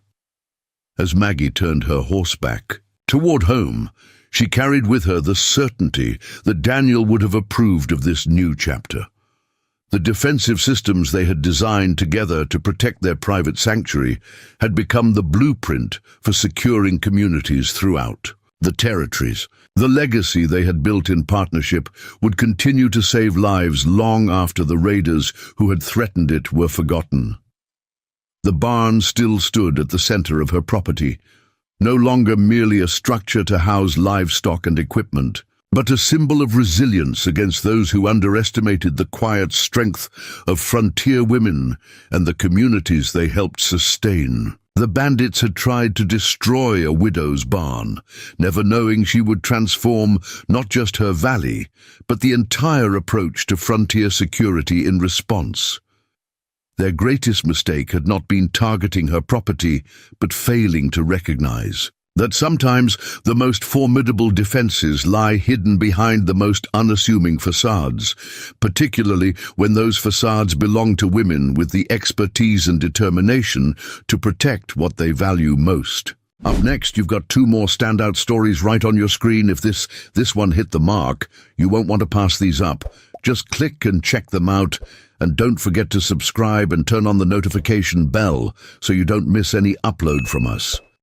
As Maggie turned her horse back toward home, she carried with her the certainty that Daniel would have approved of this new chapter. The defensive systems they had designed together to protect their private sanctuary had become the blueprint for securing communities throughout the territories. The legacy they had built in partnership would continue to save lives long after the raiders who had threatened it were forgotten. The barn still stood at the center of her property, no longer merely a structure to house livestock and equipment, but a symbol of resilience against those who underestimated the quiet strength of frontier women and the communities they helped sustain. The bandits had tried to destroy a widow's barn, never knowing she would transform not just her valley, but the entire approach to frontier security in response. Their greatest mistake had not been targeting her property, but failing to recognize that sometimes the most formidable defenses lie hidden behind the most unassuming facades, particularly when those facades belong to women with the expertise and determination to protect what they value most. Up next, you've got two more standout stories right on your screen. If this one hit the mark, you won't want to pass these up. Just click and check them out, and don't forget to subscribe and turn on the notification bell so you don't miss any upload from us.